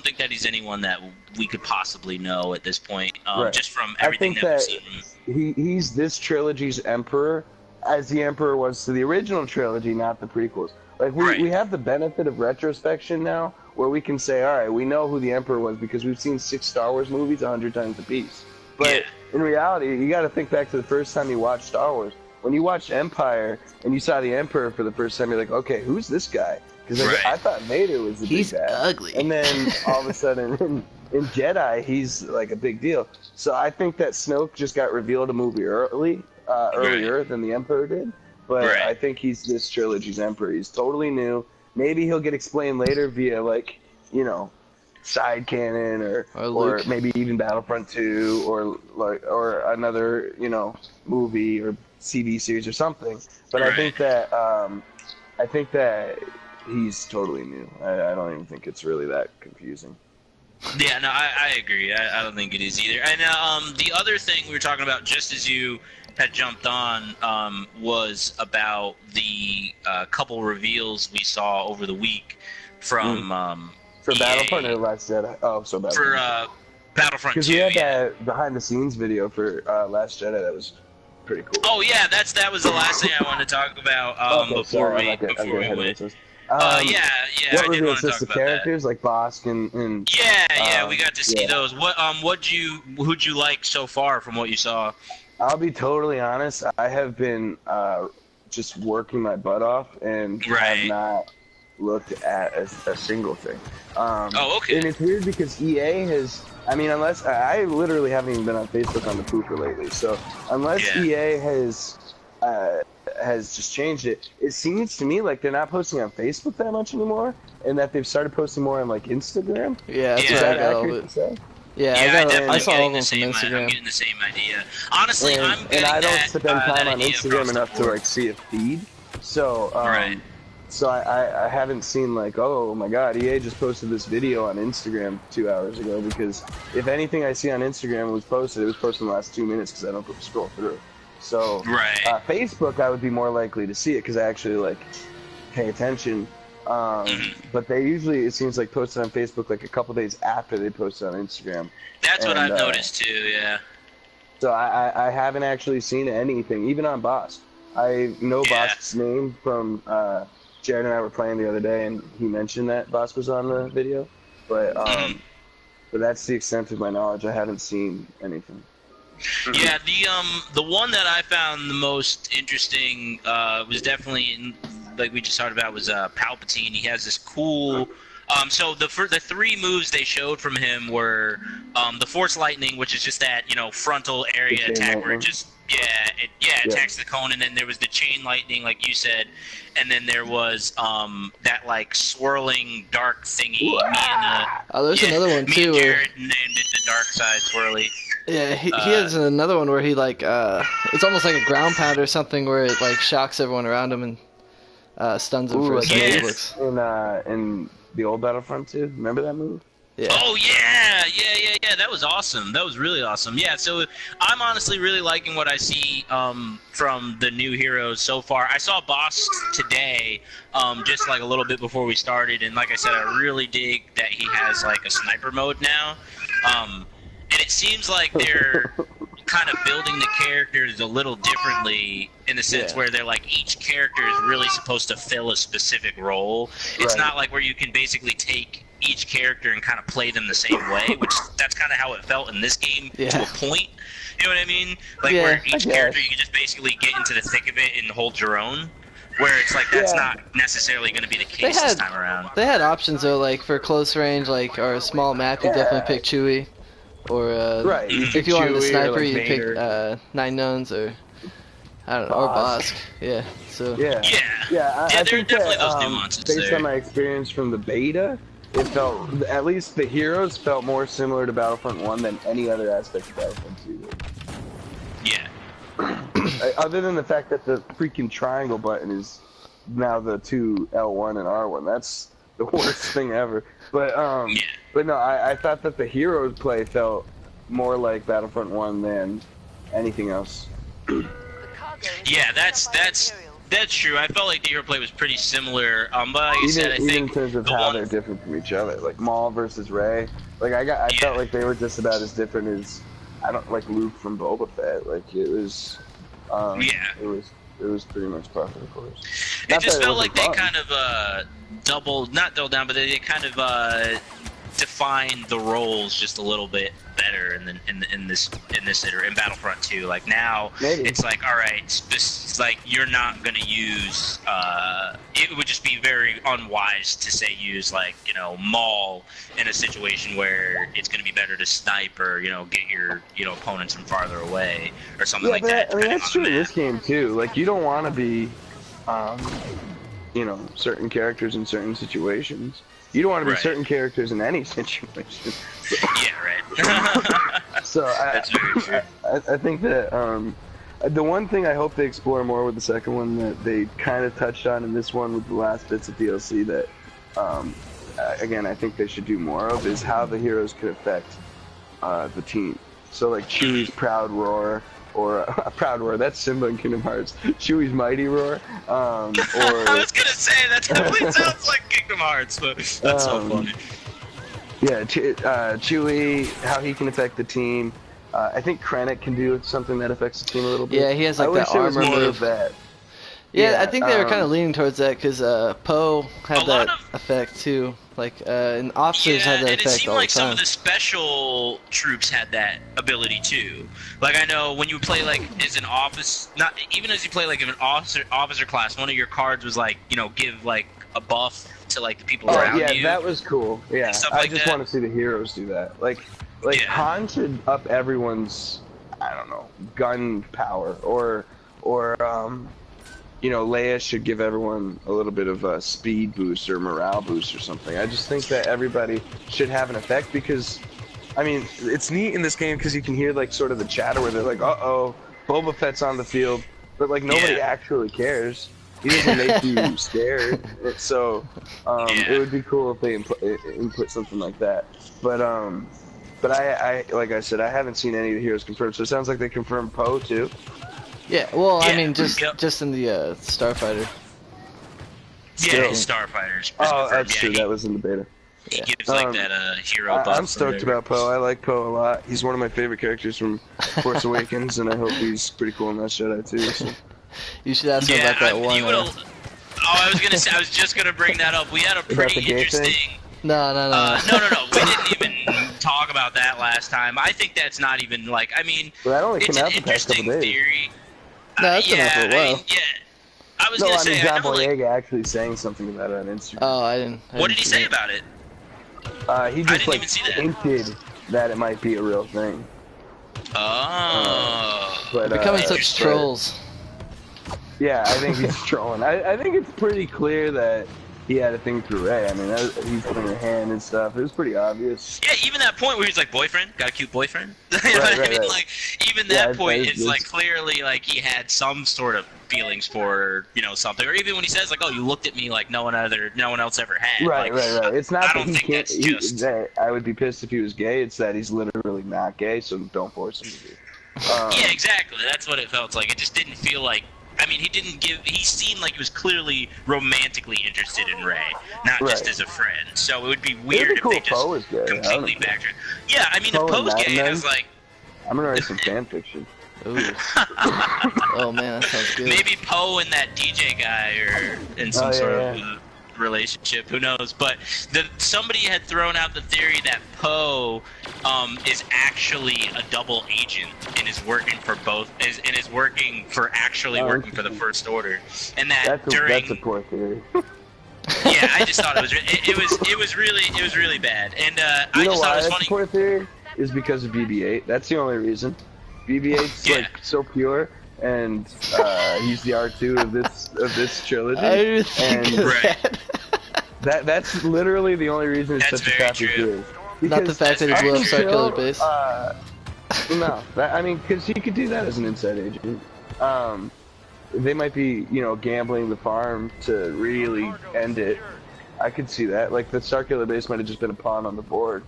think that he's anyone that we could possibly know at this point, just from everything that we've seen. He's this trilogy's emperor, as the Emperor was to the original trilogy, not the prequels. Like, we have the benefit of retrospection now, where we can say, all right, we know who the Emperor was because we've seen 6 Star Wars movies 100 times apiece. But in reality, you got to think back to the first time you watched Star Wars. When you watched Empire and you saw the Emperor for the first time, you're like, okay, who's this guy? Because I thought Vader was the big guy. He's ugly. And then all of a sudden, in Jedi, he's like a big deal. So I think that Snoke just got revealed a movie earlier than the Emperor did, but I think he's this trilogy's Emperor. He's totally new. Maybe he'll get explained later via, like, side canon or maybe even Battlefront 2 or another movie or CD series or something. But I think that he's totally new. I don't even think it's really that confusing. Yeah, no, I agree. I don't think it is either. And the other thing we were talking about, just as you had jumped on, was about the couple reveals we saw over the week from for EA. Battlefront or Last Jedi. Oh, so Battlefront. For Battlefront 2. Because we had that behind-the-scenes video for Last Jedi that was pretty cool. Oh yeah, that was the last thing I wanted to talk about before we went. What reveals just the characters like Bosk and we got to see those. Who'd you like so far from what you saw? I'll be totally honest. I have been just working my butt off and have not looked at a single thing. Oh, okay. And it's weird because EA has. I mean, unless I literally haven't even been on Facebook on the pooper lately. So unless EA has just changed it, it seems to me like they're not posting on Facebook that much anymore, and that they've started posting more on like Instagram. Yeah, that's Is what that I got accurate to say? Yeah, I saw all of them from from Instagram. I'm getting the same idea. Honestly, and, I'm getting and I don't that, spend time on Instagram enough to board. like see a feed. So Right. so I haven't seen like, oh my god, EA just posted this video on Instagram 2 hours ago, because if anything I see on Instagram was posted, it was posted in the last 2 minutes because I don't scroll through. So Facebook, I would be more likely to see it because I actually like pay attention. But they usually, it seems like, posted on Facebook like a couple days after they posted on Instagram. That's what I've noticed too. Yeah. So I haven't actually seen anything, even on Bosk. I know Bosk's name from Jared and I were playing the other day, and he mentioned that Bosk was on the video. But but that's the extent of my knowledge. I haven't seen anything. Yeah, the one that I found the most interesting was definitely, like we just talked about, was Palpatine. He has this cool. So the three moves they showed from him were the Force Lightning, which is just that frontal area attack where it just attacks the cone, and then there was the Chain Lightning, like you said, and then there was that like swirling dark thingy. There's another one too. Me and Jared named it the Dark Side Swirly. Yeah, he has another one where he like it's almost like a ground pound or something where it like shocks everyone around him and stuns them for a second. In the old Battlefront 2, remember that move? Yeah. Oh yeah, that was awesome. That was really awesome. Yeah, so I'm honestly really liking what I see from the new heroes so far. I saw Boss today, just like a little bit before we started, and like I said, I really dig that he has like a sniper mode now. And it seems like they're kind of building the characters a little differently in the sense where they're like each character is really supposed to fill a specific role. It's not like where you can basically take each character and kind of play them the same way, which that's kind of how it felt in this game to a point. You know what I mean? Like where each character you can just basically get into the thick of it and hold your own. Where it's like that's not necessarily going to be the case this time around. They had options though, like for close range, like or a small map, you definitely pick Chewie. Or if you wanted a sniper, you pick Nine Knowns or I don't know, or Bosk. Yeah. So. I think definitely that, those nuances based on my experience from the beta, it felt, at least the heroes felt more similar to Battlefront 1 than any other aspect of Battlefront 2. Yeah. Other than the fact that the freaking triangle button is now the two L1 and R1. That's the worst thing ever. But no, I thought that the heroes play felt more like Battlefront 1 than anything else. Yeah, that's true. I felt like the hero play was pretty similar. But like I said, I think in terms of how they're different from each other, like Maul versus Rey. Like I felt like they were just about as different as Luke from Boba Fett. Like it was. It was pretty much par for the course. It just felt like they kind of not doubled down, but they kind of defined the roles just a little bit better in this in Battlefront 2. Like now, it's like, all right, it's like you're not gonna use. It would just be very unwise to say use like Maul in a situation where it's gonna be better to snipe or get your opponents from farther away or something like that. I mean that's true in this game too. Like you don't want to be, certain characters in certain situations. You don't want to be certain characters in any situation. So I think that the one thing I hope they explore more with the second one that they kind of touched on in this one with the last bits of DLC that, again, I think they should do more of is how the heroes could affect the team. So like Chewie's Proud Roar, or Proud Roar, that's Simba in Kingdom Hearts. Chewie's Mighty Roar, or... I was gonna say, that definitely sounds like Kingdom Hearts, but that's so funny. Yeah, Chewie, how he can affect the team. I think Krennic can do something that affects the team a little bit. Yeah, he has like that armor move. Yeah, I think they were kind of leaning towards that because Poe had that effect too. Like, and officers have that and it effect seemed all like the some time. of the special troops had that ability too. Like I know when you play like as an office, not even as you play like an officer class, one of your cards was like give like a buff to like the people around yeah, you. that was cool. Yeah, stuff I like just that. want to see the heroes do that. Like Yeah. Han should up everyone's, I don't know, gun power, or Leia should give everyone a little bit of a speed boost or morale boost or something. I just think that everybody should have an effect because, I mean, it's neat in this game because you can hear like sort of the chatter where they're like, "Uh-oh, Boba Fett's on the field," but like nobody actually cares. He doesn't make you scared. So it would be cool if they input something like that. But I like I said, I haven't seen any of the heroes confirmed. So it sounds like they confirmed Poe too. Yeah, well, I Yeah, mean, just in the Starfighter. Yeah, Starfighters. Oh, that's true. That was in the beta. He gives like that hero buff. I'm stoked about Poe. I like Poe a lot. He's one of my favorite characters from Force Awakens, and I hope he's pretty cool in that Jedi too. So. You should ask him about that one. I was gonna say. I was just gonna bring that up. We had a pretty interesting. No. No. We didn't even talk about that last time. I think that's not even like. I mean, well, that only it's came an out the past couple interesting days. theory. No, that's been out for a while. I mean, I was gonna say. John I know, Boyega actually saying something about it on Instagram. Oh, I didn't. What did he say about it? He just didn't even see that. hinted that it might be a real thing. Oh. But, Becoming such trolls. Yeah, I think he's trolling. I think it's pretty clear that he had a thing through Rey. I mean, he's putting her hand and stuff. It was pretty obvious. Yeah, even that point where he's like, boyfriend, got a cute boyfriend. You know what I mean? Like, even that point, it's like clearly like he had some sort of feelings for something, or even when he says like, oh, you looked at me like no one else ever had. Right. It's not I that don't he think can't. that's just. I would be pissed if he was gay. It's that he's literally not gay, so don't force him to be. Yeah, exactly. That's what it felt like. It just didn't feel like. I mean, he seemed like he was clearly romantically interested in Rey, not just as a friend. So it would be weird if they just completely backtracked. Yeah, I mean, if Poe's gay, I was like... I'm gonna write some fan fiction. Ooh. Oh man, that sounds good. Maybe Poe and that DJ guy are in some sort of relationship. Who knows? But somebody had thrown out the theory that Poe is actually a double agent and is working for both, and is working for working for the First Order, and that that's a poor theory. Yeah, I just thought it was really bad, and I just thought it was funny. That's a poor theory is because of BB-8. That's the only reason. BB-8's like so pure, and he's the R2 of this trilogy. I didn't think that's literally the only reason it's such a crappy theory. Not the fact that he blew up Circular Base. No, I mean, because he could do that as an inside agent. They might be, gambling the farm to really end it. I could see that. Like, the Circular Base might have just been a pawn on the board.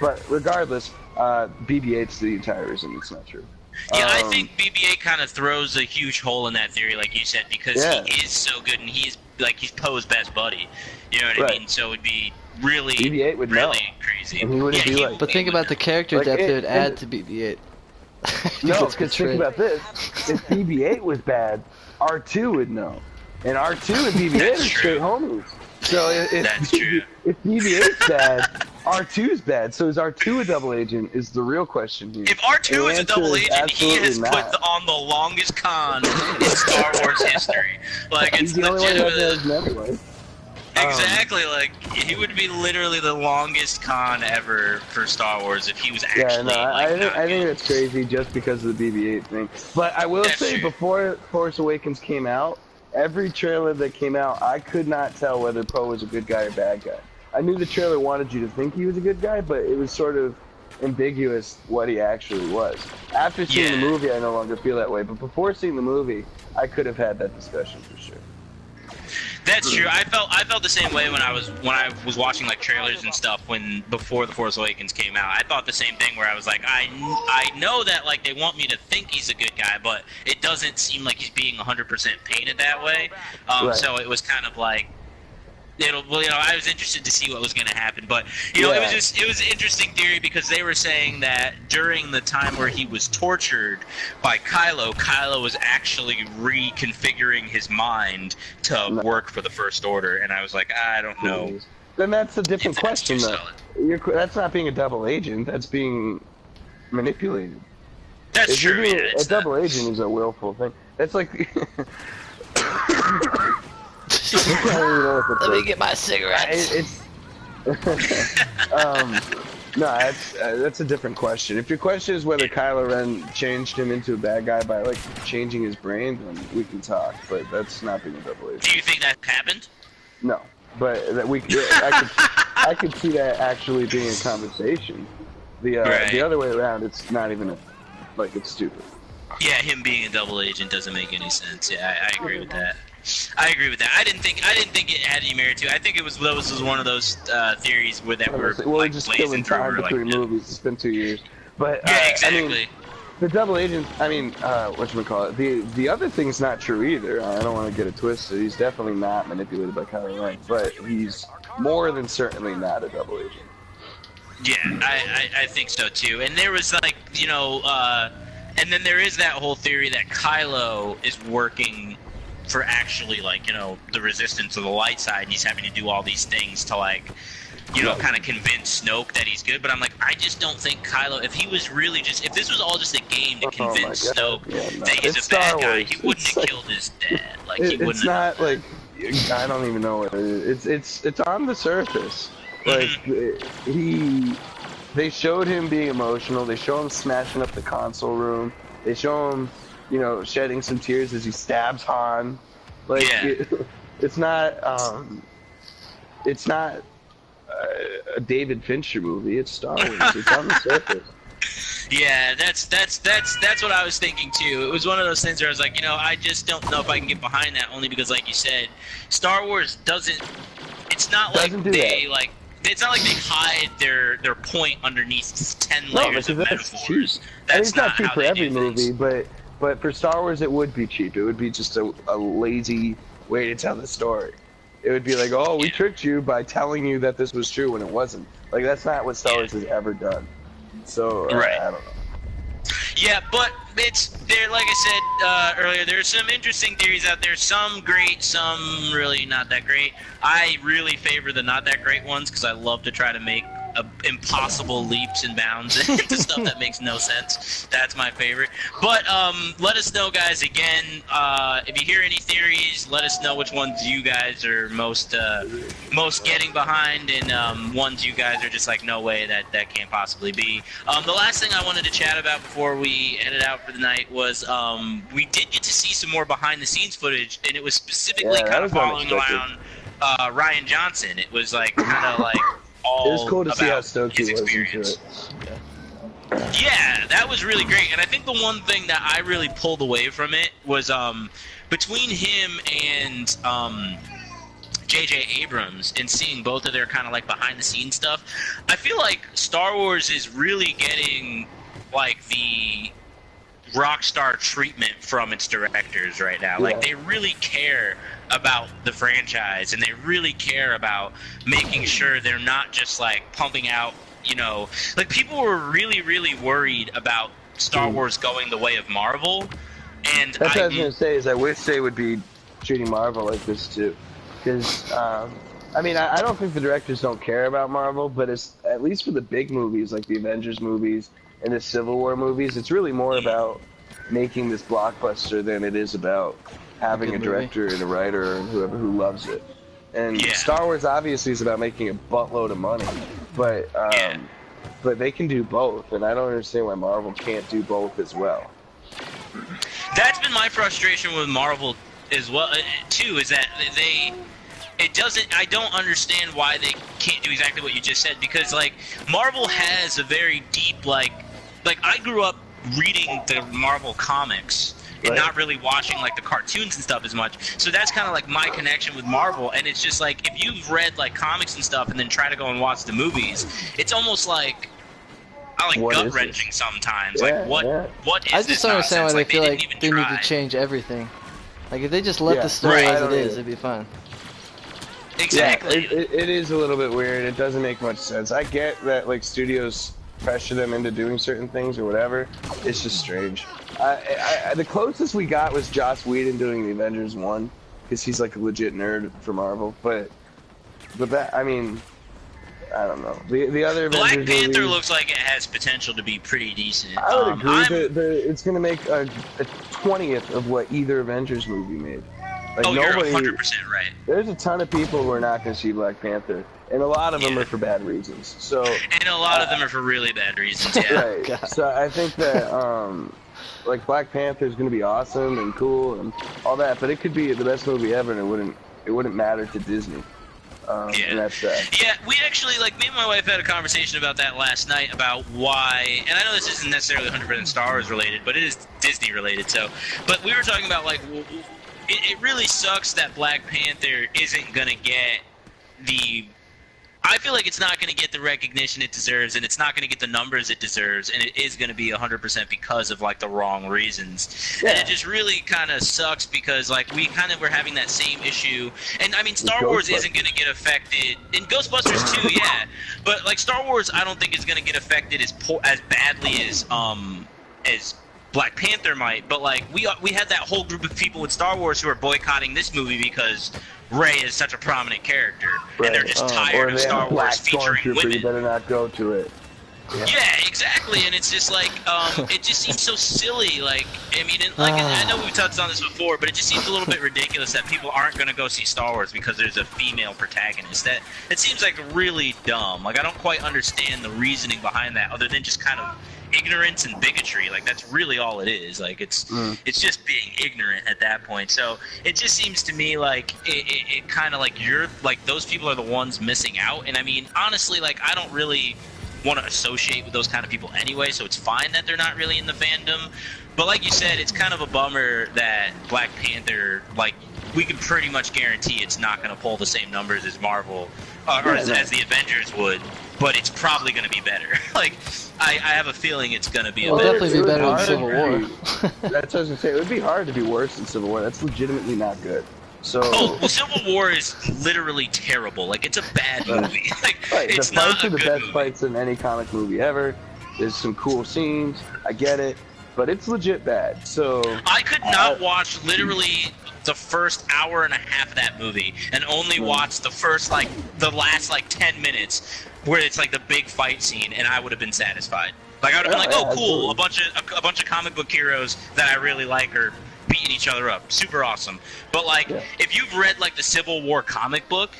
But regardless, BB-8's the entire reason it's not true. Yeah, I think BB-8 kind of throws a huge hole in that theory, like you said, because he is so good, and he's Poe's best buddy. You know what I mean? So it would be really, BB-8 would really crazy. And he wouldn't be like... But think about the character depth it would add to BB-8. No, because think about this. If BB-8 was bad, R2 would know. And R2 and BB-8 are straight homies. So if BB-8's bad, R2's bad. So is R2 a double agent is the real question here. If R2 is a double agent, he has put on the longest con in Star Wars history. Like, He's the only one who has anyway. Exactly, like, he would be literally the longest con ever for Star Wars if he was actually, I think that's crazy just because of the BB-8 thing. But I will say, before Force Awakens came out, every trailer that came out, I could not tell whether Poe was a good guy or bad guy. I knew the trailer wanted you to think he was a good guy, but it was sort of ambiguous what he actually was. After seeing the movie, I no longer feel that way, but before seeing the movie, I could have had that discussion for sure. That's true. I felt the same way when I was watching like trailers and stuff before The Force Awakens came out. I thought the same thing where I was like, I know that like they want me to think he's a good guy, but it doesn't seem like he's being 100% painted that way. So it was kind of like I was interested to see what was going to happen, but it was an interesting theory because they were saying that during the time where he was tortured by Kylo was actually reconfiguring his mind to work for the First Order, and I was like, I don't know Then that's a different question, though. That's not being a double agent. That's being manipulated. That's true. Yeah, a double agent is a willful thing. That's like. Let me get my cigarettes. No, that's a different question. If your question is whether Kylo Ren changed him into a bad guy by like changing his brain, then we can talk. But that's not being a double agent. Do you think that happened? No, but that I could see that actually being a conversation. The other way around, it's not even it's stupid. Yeah, him being a double agent doesn't make any sense. Yeah, I agree with that. I didn't think it had any merit to it. I think this was one of those theories where we're just killing time between movies. It's been 2 years, but yeah, exactly. I mean, the double agent. I mean, whatchamacallit? The other thing's not true either. I don't want to get it twisted. He's definitely not manipulated by Kylo Ren, but he's more than certainly not a double agent. Yeah, I think so too. And there was like, and then there is that whole theory that Kylo is working for actually, like, the resistance of the light side, and he's having to do all these things to, like, kind of convince Snoke that he's good. But I'm like, I just don't think Kylo, if this was all just a game to convince Snoke that he's a bad guy, he wouldn't have killed his dad. Like, he wouldn't have. It's not like, I don't even know what it is. It's on the surface. Like, they showed him being emotional. They show him smashing up the console room. They show him, shedding some tears as he stabs Han. Like, it's not a David Fincher movie. It's Star Wars. It's on the surface. Yeah, that's what I was thinking too. It was one of those things where I was like, I just don't know if I can get behind that, only because, like you said, Star Wars doesn't. It's not like they like. It's not like they hide their point underneath 10 layers of metaphors. That's not cheap for every movie, but for Star Wars it would be cheap. It would be just a lazy way to tell the story. It would be like, oh, we tricked you by telling you that this was true when it wasn't. Like, that's not what Star Wars has ever done. So, I don't know. Yeah, but it's there. Like I said earlier, there's some interesting theories out there. Some great, some really not that great. I really favor the not that great ones because I love to try to make impossible leaps and bounds into stuff that makes no sense. That's my favorite. But let us know, guys. Again, if you hear any theories, let us know which ones you guys are most getting behind, and ones you guys are just like, no way, that can't possibly be. The last thing I wanted to chat about before we headed out for the night was we did get to see some more behind the scenes footage, and it was specifically kind of following around Ryan Johnson. It was like kind of like all it was cool to see how stoked his he was experience. into it. Yeah, that was really great. And I think the one thing that I really pulled away from it was between him and J.J. Abrams and seeing both of their kind of like behind the scenes stuff, I feel like Star Wars is really getting like the rockstar treatment from its directors right now. Like, they really care about the franchise, and they really care about making sure they're not just like pumping out, like, people were really, really worried about Star Wars going the way of Marvel, and that's what I was gonna say. Is I wish they would be treating Marvel like this too, because I mean, I don't think the directors don't care about Marvel, but it's at least for the big movies like the Avengers movies and the Civil War movies, it's really more about making this blockbuster than it is about having a director and a writer and whoever who loves it. And Star Wars obviously is about making a buttload of money, but they can do both, and I don't understand why Marvel can't do both as well. That's been my frustration with Marvel as well too, is that I don't understand why they can't do exactly what you just said, because like Marvel has a very deep like I grew up reading the Marvel comics and not really watching like the cartoons and stuff as much. So that's kind of like my connection with Marvel, and it's just like if you've read like comics and stuff and then try to go and watch the movies, it's almost like gut wrenching sometimes. Like what is I just don't understand why they feel like they need to change everything. Like if they just let the story as it is, it'd be fine. Exactly. Yeah, it is a little bit weird. It doesn't make much sense. I get that like studios pressure them into doing certain things or whatever. It's just strange. The closest we got was Joss Whedon doing the Avengers 1, because he's like a legit nerd for Marvel. But but that, I mean, I don't know. The other Black Avengers Panther movies, looks like it has potential to be pretty decent. I would agree that it's going to make a 20th of what either Avengers movie made. Like oh, nobody, you're 100% right. There's a ton of people who are not going to see Black Panther, and a lot of them are for bad reasons. So, and a lot of them are for really bad reasons. Yeah. right. God. So I think that like Black Panther is going to be awesome and cool and all that, but it could be the best movie ever, and it wouldn't matter to Disney. And that's sad. Yeah, we actually, like, me and my wife had a conversation about that last night, about why, and I know this isn't necessarily 100% Star Wars related, but it is Disney related, so, but we were talking about, like, it really sucks that Black Panther isn't gonna get I feel like it's not going to get the recognition it deserves, and it's not going to get the numbers it deserves, and it is going to be 100% because of, like, the wrong reasons. Yeah. And it just really kind of sucks because, like, we kind of were having that same issue. And, I mean, Star Wars isn't going to get affected. And Ghostbusters, too, yeah. But, like, Star Wars, I don't think is going to get affected as badly as Black Panther might. But, like, we had that whole group of people with Star Wars who are boycotting this movie because Rey is such a prominent character, right. And they're just tired of Star Wars featuring women. You better not go to it. Yeah, exactly, and it's just like, it just seems so silly. Like, I mean, I know we've touched on this before, but it just seems a little bit ridiculous that people aren't going to go see Star Wars because there's a female protagonist. That it seems like really dumb. Like, I don't quite understand the reasoning behind that, other than just kind of ignorance and bigotry. Like, that's really all it is. Like, it's just being ignorant at that point. So it just seems to me like it kind of like those people are the ones missing out. And I mean, honestly, like, I don't really want to associate with those kind of people anyway, so it's fine that they're not really in the fandom. But like you said, it's kind of a bummer that Black Panther, like, we can pretty much guarantee it's not going to pull the same numbers as Marvel or as the Avengers would, but it's probably going to be better. Like, I have a feeling it's going to be definitely be better than Civil War. That's what I was going to say. It would be hard to be worse than Civil War. That's legitimately not good. So, well, Civil War is literally terrible. Like, it's a bad movie. Like, right. It's the not fights a are the good best movie. Fights in any comic movie ever. There's some cool scenes. I get it, but it's legit bad. So I could not watch literally the first hour and a half of that movie and only watch the last 10 minutes where it's like the big fight scene, and I would have been satisfied. Like, I would have been like, oh, cool, absolutely. a bunch of comic book heroes that I really like are beating each other up. Super awesome. But, like, if you've read, like, the Civil War comic book,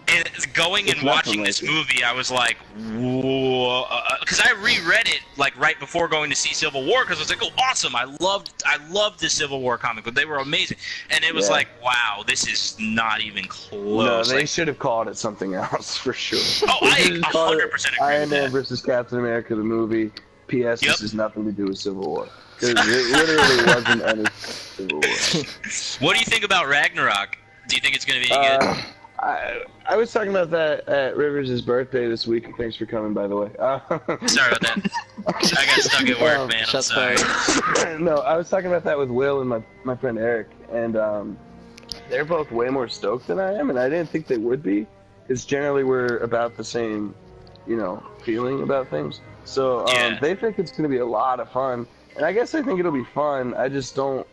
and going and watching this movie, I was like, whoa. Because I reread it, like, right before going to see Civil War, because I was like, oh, awesome. I loved the Civil War comic book. They were amazing. And it was like, wow, this is not even close. No, they should have called it something else, for sure. Oh, I 100% agree Iron with Man that. versus Captain America, the movie. P.S. This has nothing to do with Civil War. It literally wasn't any Civil War. What do you think about Ragnarok? Do you think it's going to be any good? I was talking about that at Rivers' birthday this week. Thanks for coming, by the way. Sorry about that. I got stuck at work, man. I'm sorry. No, I was talking about that with Will and my friend Eric, and they're both way more stoked than I am, and I didn't think they would be, because generally we're about the same, feeling about things. So they think it's going to be a lot of fun, and I guess I think it'll be fun. I just don't.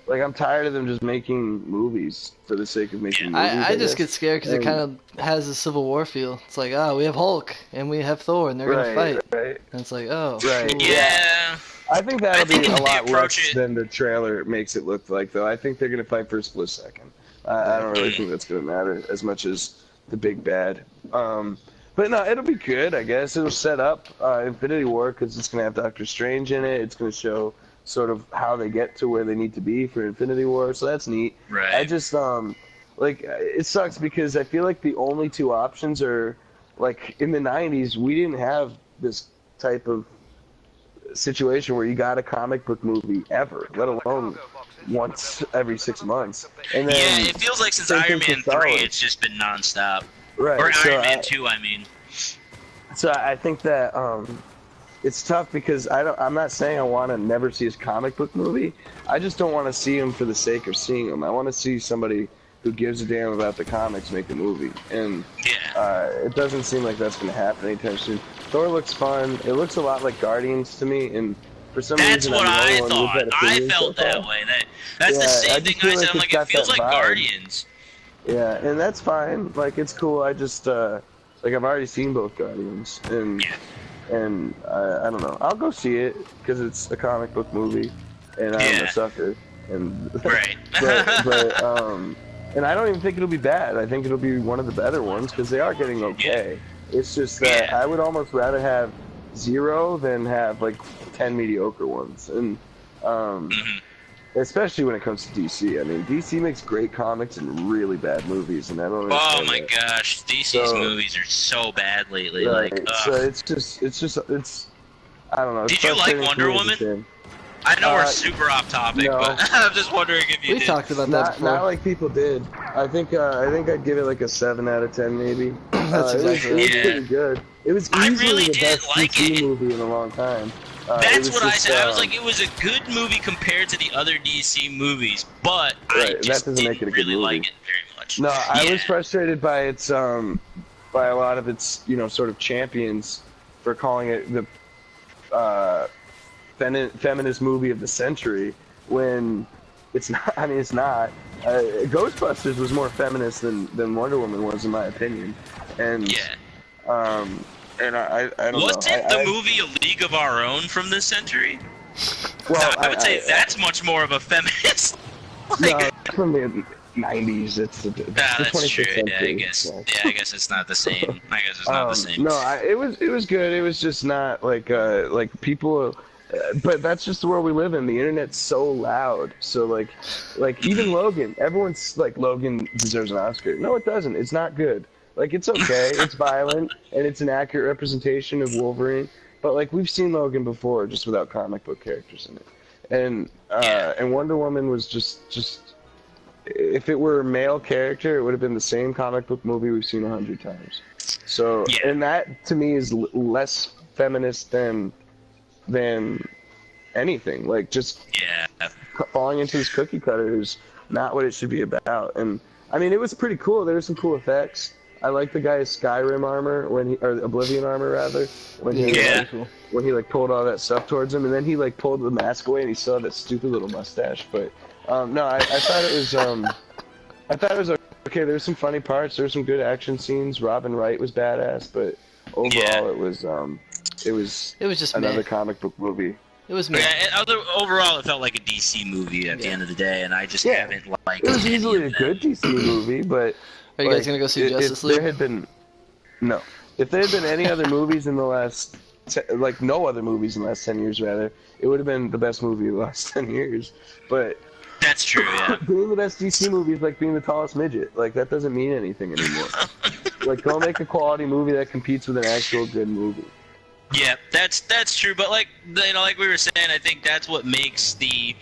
Like, I'm tired of them just making movies for the sake of making movies. I just get scared because it kind of has a Civil War feel. It's like, oh, we have Hulk and we have Thor and they're going to fight. Right. And it's like, oh. Right. Cool. Yeah. I think that'll be a lot less than the trailer makes it look like, though. I think they're going to fight for a split second. I don't really think that's going to matter as much as the big bad. But no, it'll be good, I guess. It'll set up Infinity War because it's going to have Doctor Strange in it. It's going to show sort of how they get to where they need to be for Infinity War, so that's neat. Right. I just it sucks because I feel like the only two options are, like, in the 90s we didn't have this type of situation where you got a comic book movie ever, let alone once every 6 months. And then it feels like since Iron Man 3 it's just been nonstop. Right. Or Iron Man 2, I mean. So I think that it's tough because I'm not saying I want to never see his comic book movie. I just don't want to see him for the sake of seeing him. I want to see somebody who gives a damn about the comics make a movie. And it doesn't seem like that's going to happen anytime soon. Thor looks fun. It looks a lot like Guardians to me. And for some reason, what I thought. I felt that way. That's the same thing I said. I'm like, it feels like Guardians. Yeah, and that's fine. Like, it's cool. I just like I've already seen both Guardians, and I don't know. I'll go see it because it's a comic book movie, and I'm a sucker. And Right. but and I don't even think it'll be bad. I think it'll be one of the better ones because they are getting okay. It's just that I would almost rather have 0 than have like 10 mediocre ones, and especially when it comes to DC. I mean, DC makes great comics and really bad movies, and I don't understand Oh my gosh, DC's movies are so bad lately. Right. Like, so it's I don't know. Did you like Wonder Woman? I know we're super off topic, but I'm just wondering if you did. We talked about that before. Not like people did. I think I'd give it like a 7 out of 10 maybe. That's exactly right. It was pretty good. It was easily the best DC movie in a long time. That's what I said. I was like, it was a good movie compared to the other DC movies, but I just that doesn't make it a good really movie. like it very much. No, I was frustrated by its by a lot of its sort of champions for calling it the feminist movie of the century when it's not. I mean, it's not. Ghostbusters was more feminist than Wonder Woman was, in my opinion, and and I don't know. Wasn't the movie A League of Our Own from this century? Well, I would say that's much more of a feminist. No, from the 90s. It's the 26th true. century. I guess it's not the same. I guess it's not the same. No, it was good. It was just not like people. But that's just the world we live in. The internet's so loud. So like even Logan. Everyone's like, Logan deserves an Oscar. No, it doesn't. It's not good. Like, it's okay. It's violent and it's an accurate representation of Wolverine. But like, we've seen Logan before, just without comic book characters in it. And Wonder Woman was just if it were a male character, it would have been the same comic book movie we've seen 100 times. So and that to me is less feminist than anything. Like, just falling into this cookie cutter is not what it should be about. And I mean, it was pretty cool. There were some cool effects. I like the guy's Skyrim armor or Oblivion armor rather, when he like pulled all that stuff towards him, and then he like pulled the mask away and he still had that stupid little mustache. But no, I thought it was okay. There's some funny parts. There's some good action scenes. Robin Wright was badass, but overall it was just another comic book movie. It was me. Yeah, overall, it felt like a DC movie at the end of the day, and I just haven't liked it. It was easily a good DC movie, but are you guys gonna go see Justice League? If there had been any other movies in the last, no other movies in the last 10 years, rather, it would have been the best movie of the last 10 years. But that's true. Yeah. Being the best DC movie is like being the tallest midget. Like, that doesn't mean anything anymore. Like, go make a quality movie that competes with an actual good movie. Yeah, that's true. But like we were saying, I think that's what makes the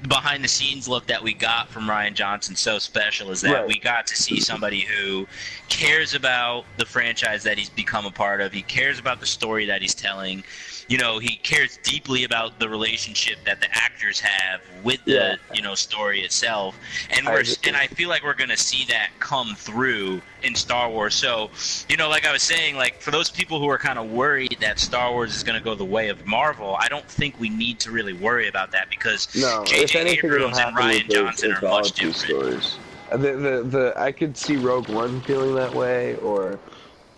behind the scenes look that we got from Rian Johnson so special, is that we got to see somebody who cares about the franchise that he's become a part of. He cares about the story that he's telling. You know, he cares deeply about the relationship that the actors have with the story itself, and I feel like we're gonna see that come through in Star Wars. So, like I was saying, like, for those people who are kind of worried that Star Wars is gonna go the way of Marvel, I don't think we need to really worry about that, because J.J. Abrams and Rian Johnson are much different. Stories. I could see Rogue One feeling that way, or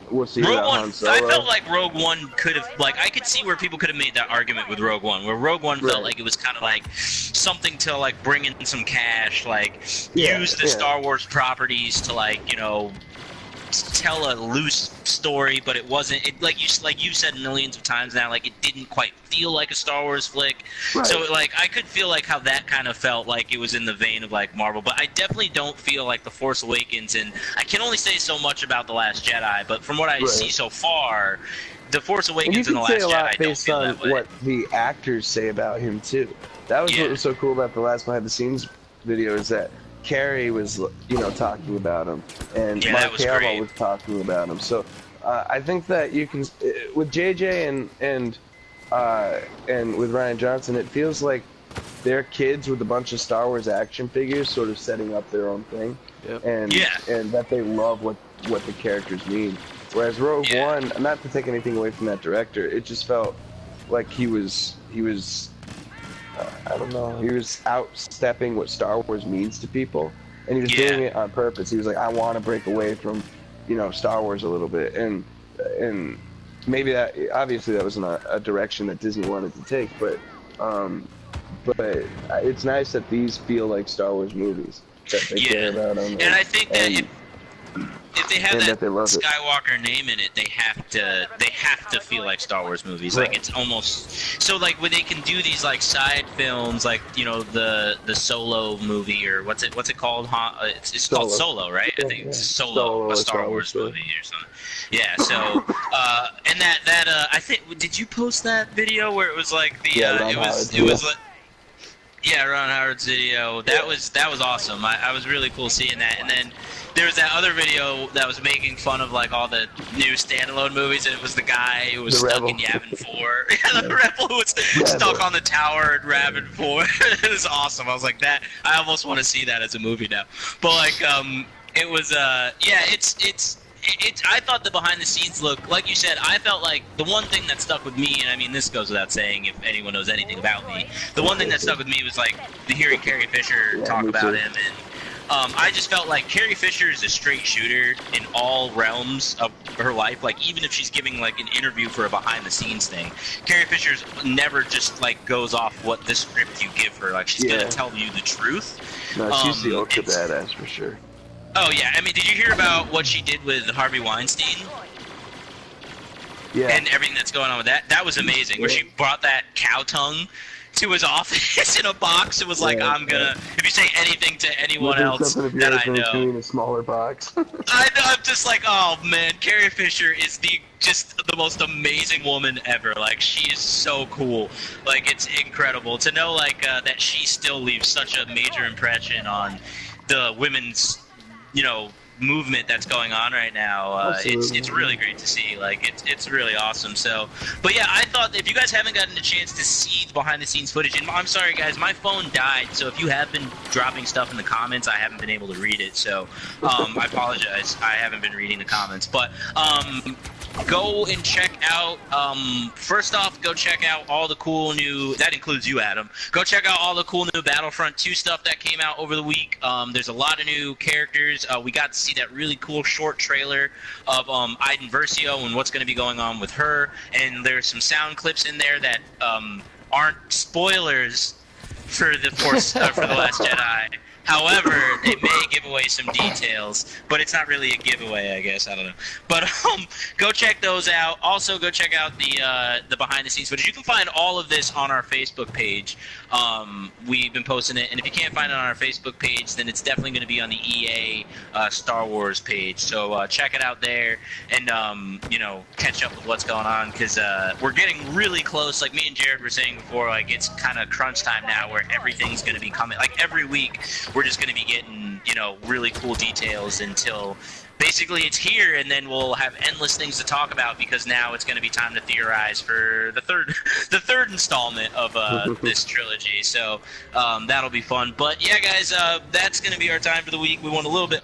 we'll see. Rogue One, I felt like Rogue One could have, I could see where people could have made that argument with Rogue One, where Rogue One felt like it was kind of like something to bring in some cash, use the Star Wars properties to tell a loose story, but it wasn't. It like you said millions of times now, it didn't quite feel like a Star Wars flick. Right. So I could feel how that kind of felt like it was in the vein of Marvel, but I definitely don't feel like The Force Awakens, and I can only say so much about The Last Jedi, but from what I see so far, The Force Awakens and The Last Jedi don't feel that way. What the actors say about him too. That was what was so cool about the last behind the scenes video, is that Carrie was, talking about him, and Mark Hamill was talking about him. So I think that you can, with JJ and with Rian Johnson, it feels like they're kids with a bunch of Star Wars action figures, sort of setting up their own thing, and that they love what the characters mean. Whereas Rogue One, not to take anything away from that director, it just felt like he was. I don't know. He was outstepping what Star Wars means to people, and he was Yeah. doing it on purpose. He was like, I want to break away from, Star Wars a little bit, and maybe that obviously that wasn't a direction that Disney wanted to take, but it's nice that these feel like Star Wars movies that they care about them, and I think that and if they have that they love it. Skywalker name in it, they have to feel like Star Wars movies. Right. Like it's almost so like when they can do these like side films, like the Solo movie or what's it called? It's called Solo, right? I think it's Solo, a Star Wars movie or something. Yeah. So and that I think did you post that video where it was like the it was like. Yeah, Ron Howard's video. That was awesome. I was really cool seeing that. And then there was that other video that was making fun of like all the new standalone movies, and it was the guy who was stuck in Yavin 4. Yeah, the rebel who was stuck on the tower in Yavin 4. It was awesome. I was like, that. I almost want to see that as a movie now. But like, it was I thought the behind-the-scenes look, like you said, I felt like the one thing that stuck with me, and I mean this goes without saying if anyone knows anything about me, the one thing that stuck with me was like the hearing Carrie Fisher talk about him, and I just felt like Carrie Fisher is a straight shooter in all realms of her life. Like even if she's giving like an interview for a behind-the-scenes thing, Carrie Fisher's never just like goes off what the script you give her. Like she's gonna tell you the truth. No, she's the ultra badass for sure. Oh yeah, I mean, did you hear about what she did with Harvey Weinstein? Yeah. And everything that's going on with that? That was amazing, where she brought that cow tongue to his office in a box and was like, I'm gonna, if you say anything to anyone else that I know. In a smaller box. I know, I'm just like, oh man, Carrie Fisher is just the most amazing woman ever. Like, she is so cool. Like, it's incredible to know, like, that she still leaves such a major impression on the women's movement that's going on right now. It's really great to see. Like it's really awesome. So, but yeah, I thought if you guys haven't gotten a chance to see the behind the scenes footage, and I'm sorry guys, my phone died. So if you have been dropping stuff in the comments, I haven't been able to read it. So I apologize. I haven't been reading the comments, but go and check out. First off, go check out all the cool new. That includes you, Adam. Go check out all the cool new Battlefront 2 stuff that came out over the week. There's a lot of new characters. We got to see that really cool short trailer of Iden Versio and what's going to be going on with her. And there's some sound clips in there that aren't spoilers for the for the Last Jedi. However, they may give away some details, but it's not really a giveaway, I guess. I don't know. But go check those out. Also, go check out the behind-the-scenes footage. You can find all of this on our Facebook page. We've been posting it, and if you can't find it on our Facebook page, then it's definitely going to be on the EA Star Wars page. So check it out there, and catch up with what's going on, because we're getting really close. Like me and Jared were saying before, like it's kind of crunch time now, where everything's going to be coming. Like every week, we're just going to be getting really cool details until basically it's here, and then we'll have endless things to talk about, because now it's going to be time to theorize for the third installment of this trilogy. So that'll be fun. But yeah, guys, that's going to be our time for the week. We want a little bit.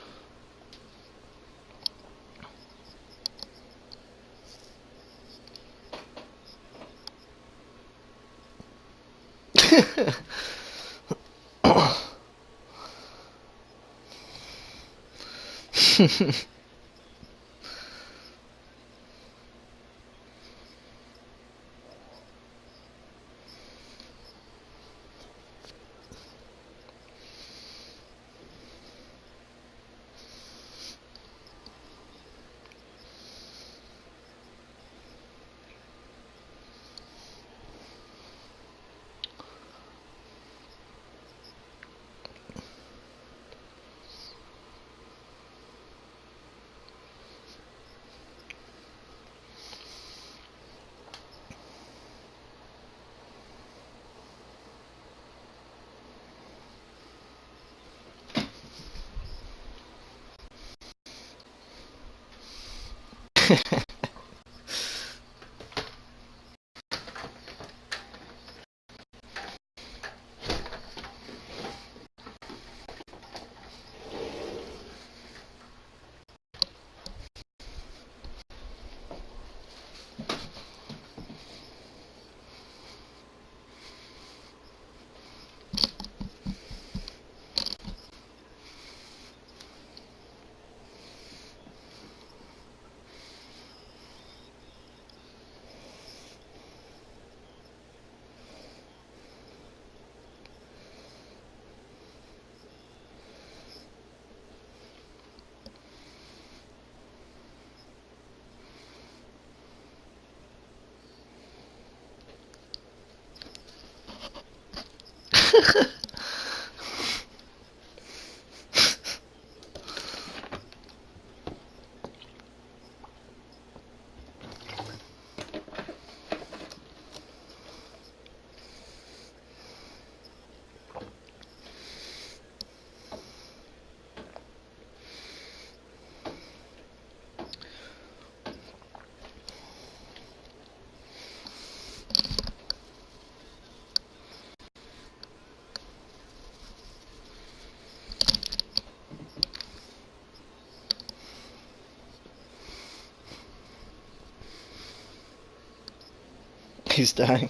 He's dying.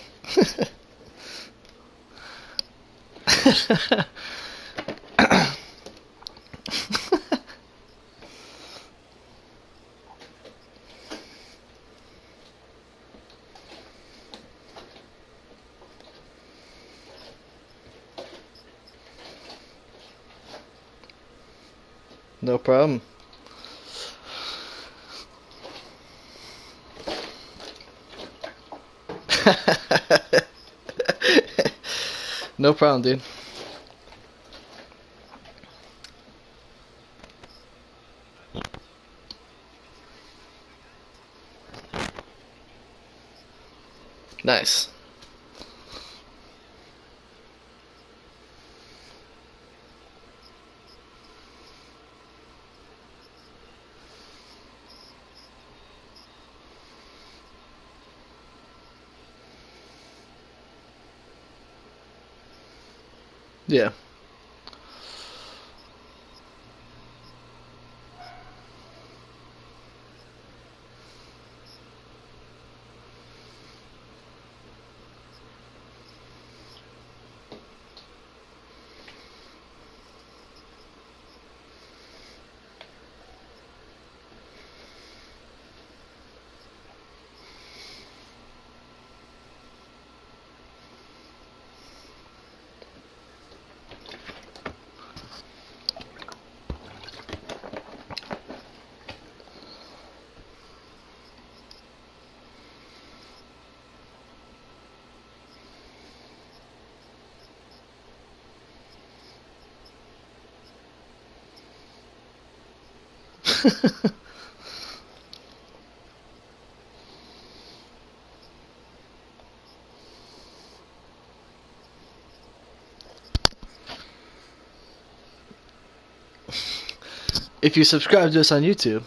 No problem. No problem, dude. Nice. Yeah. If you subscribe to us on YouTube.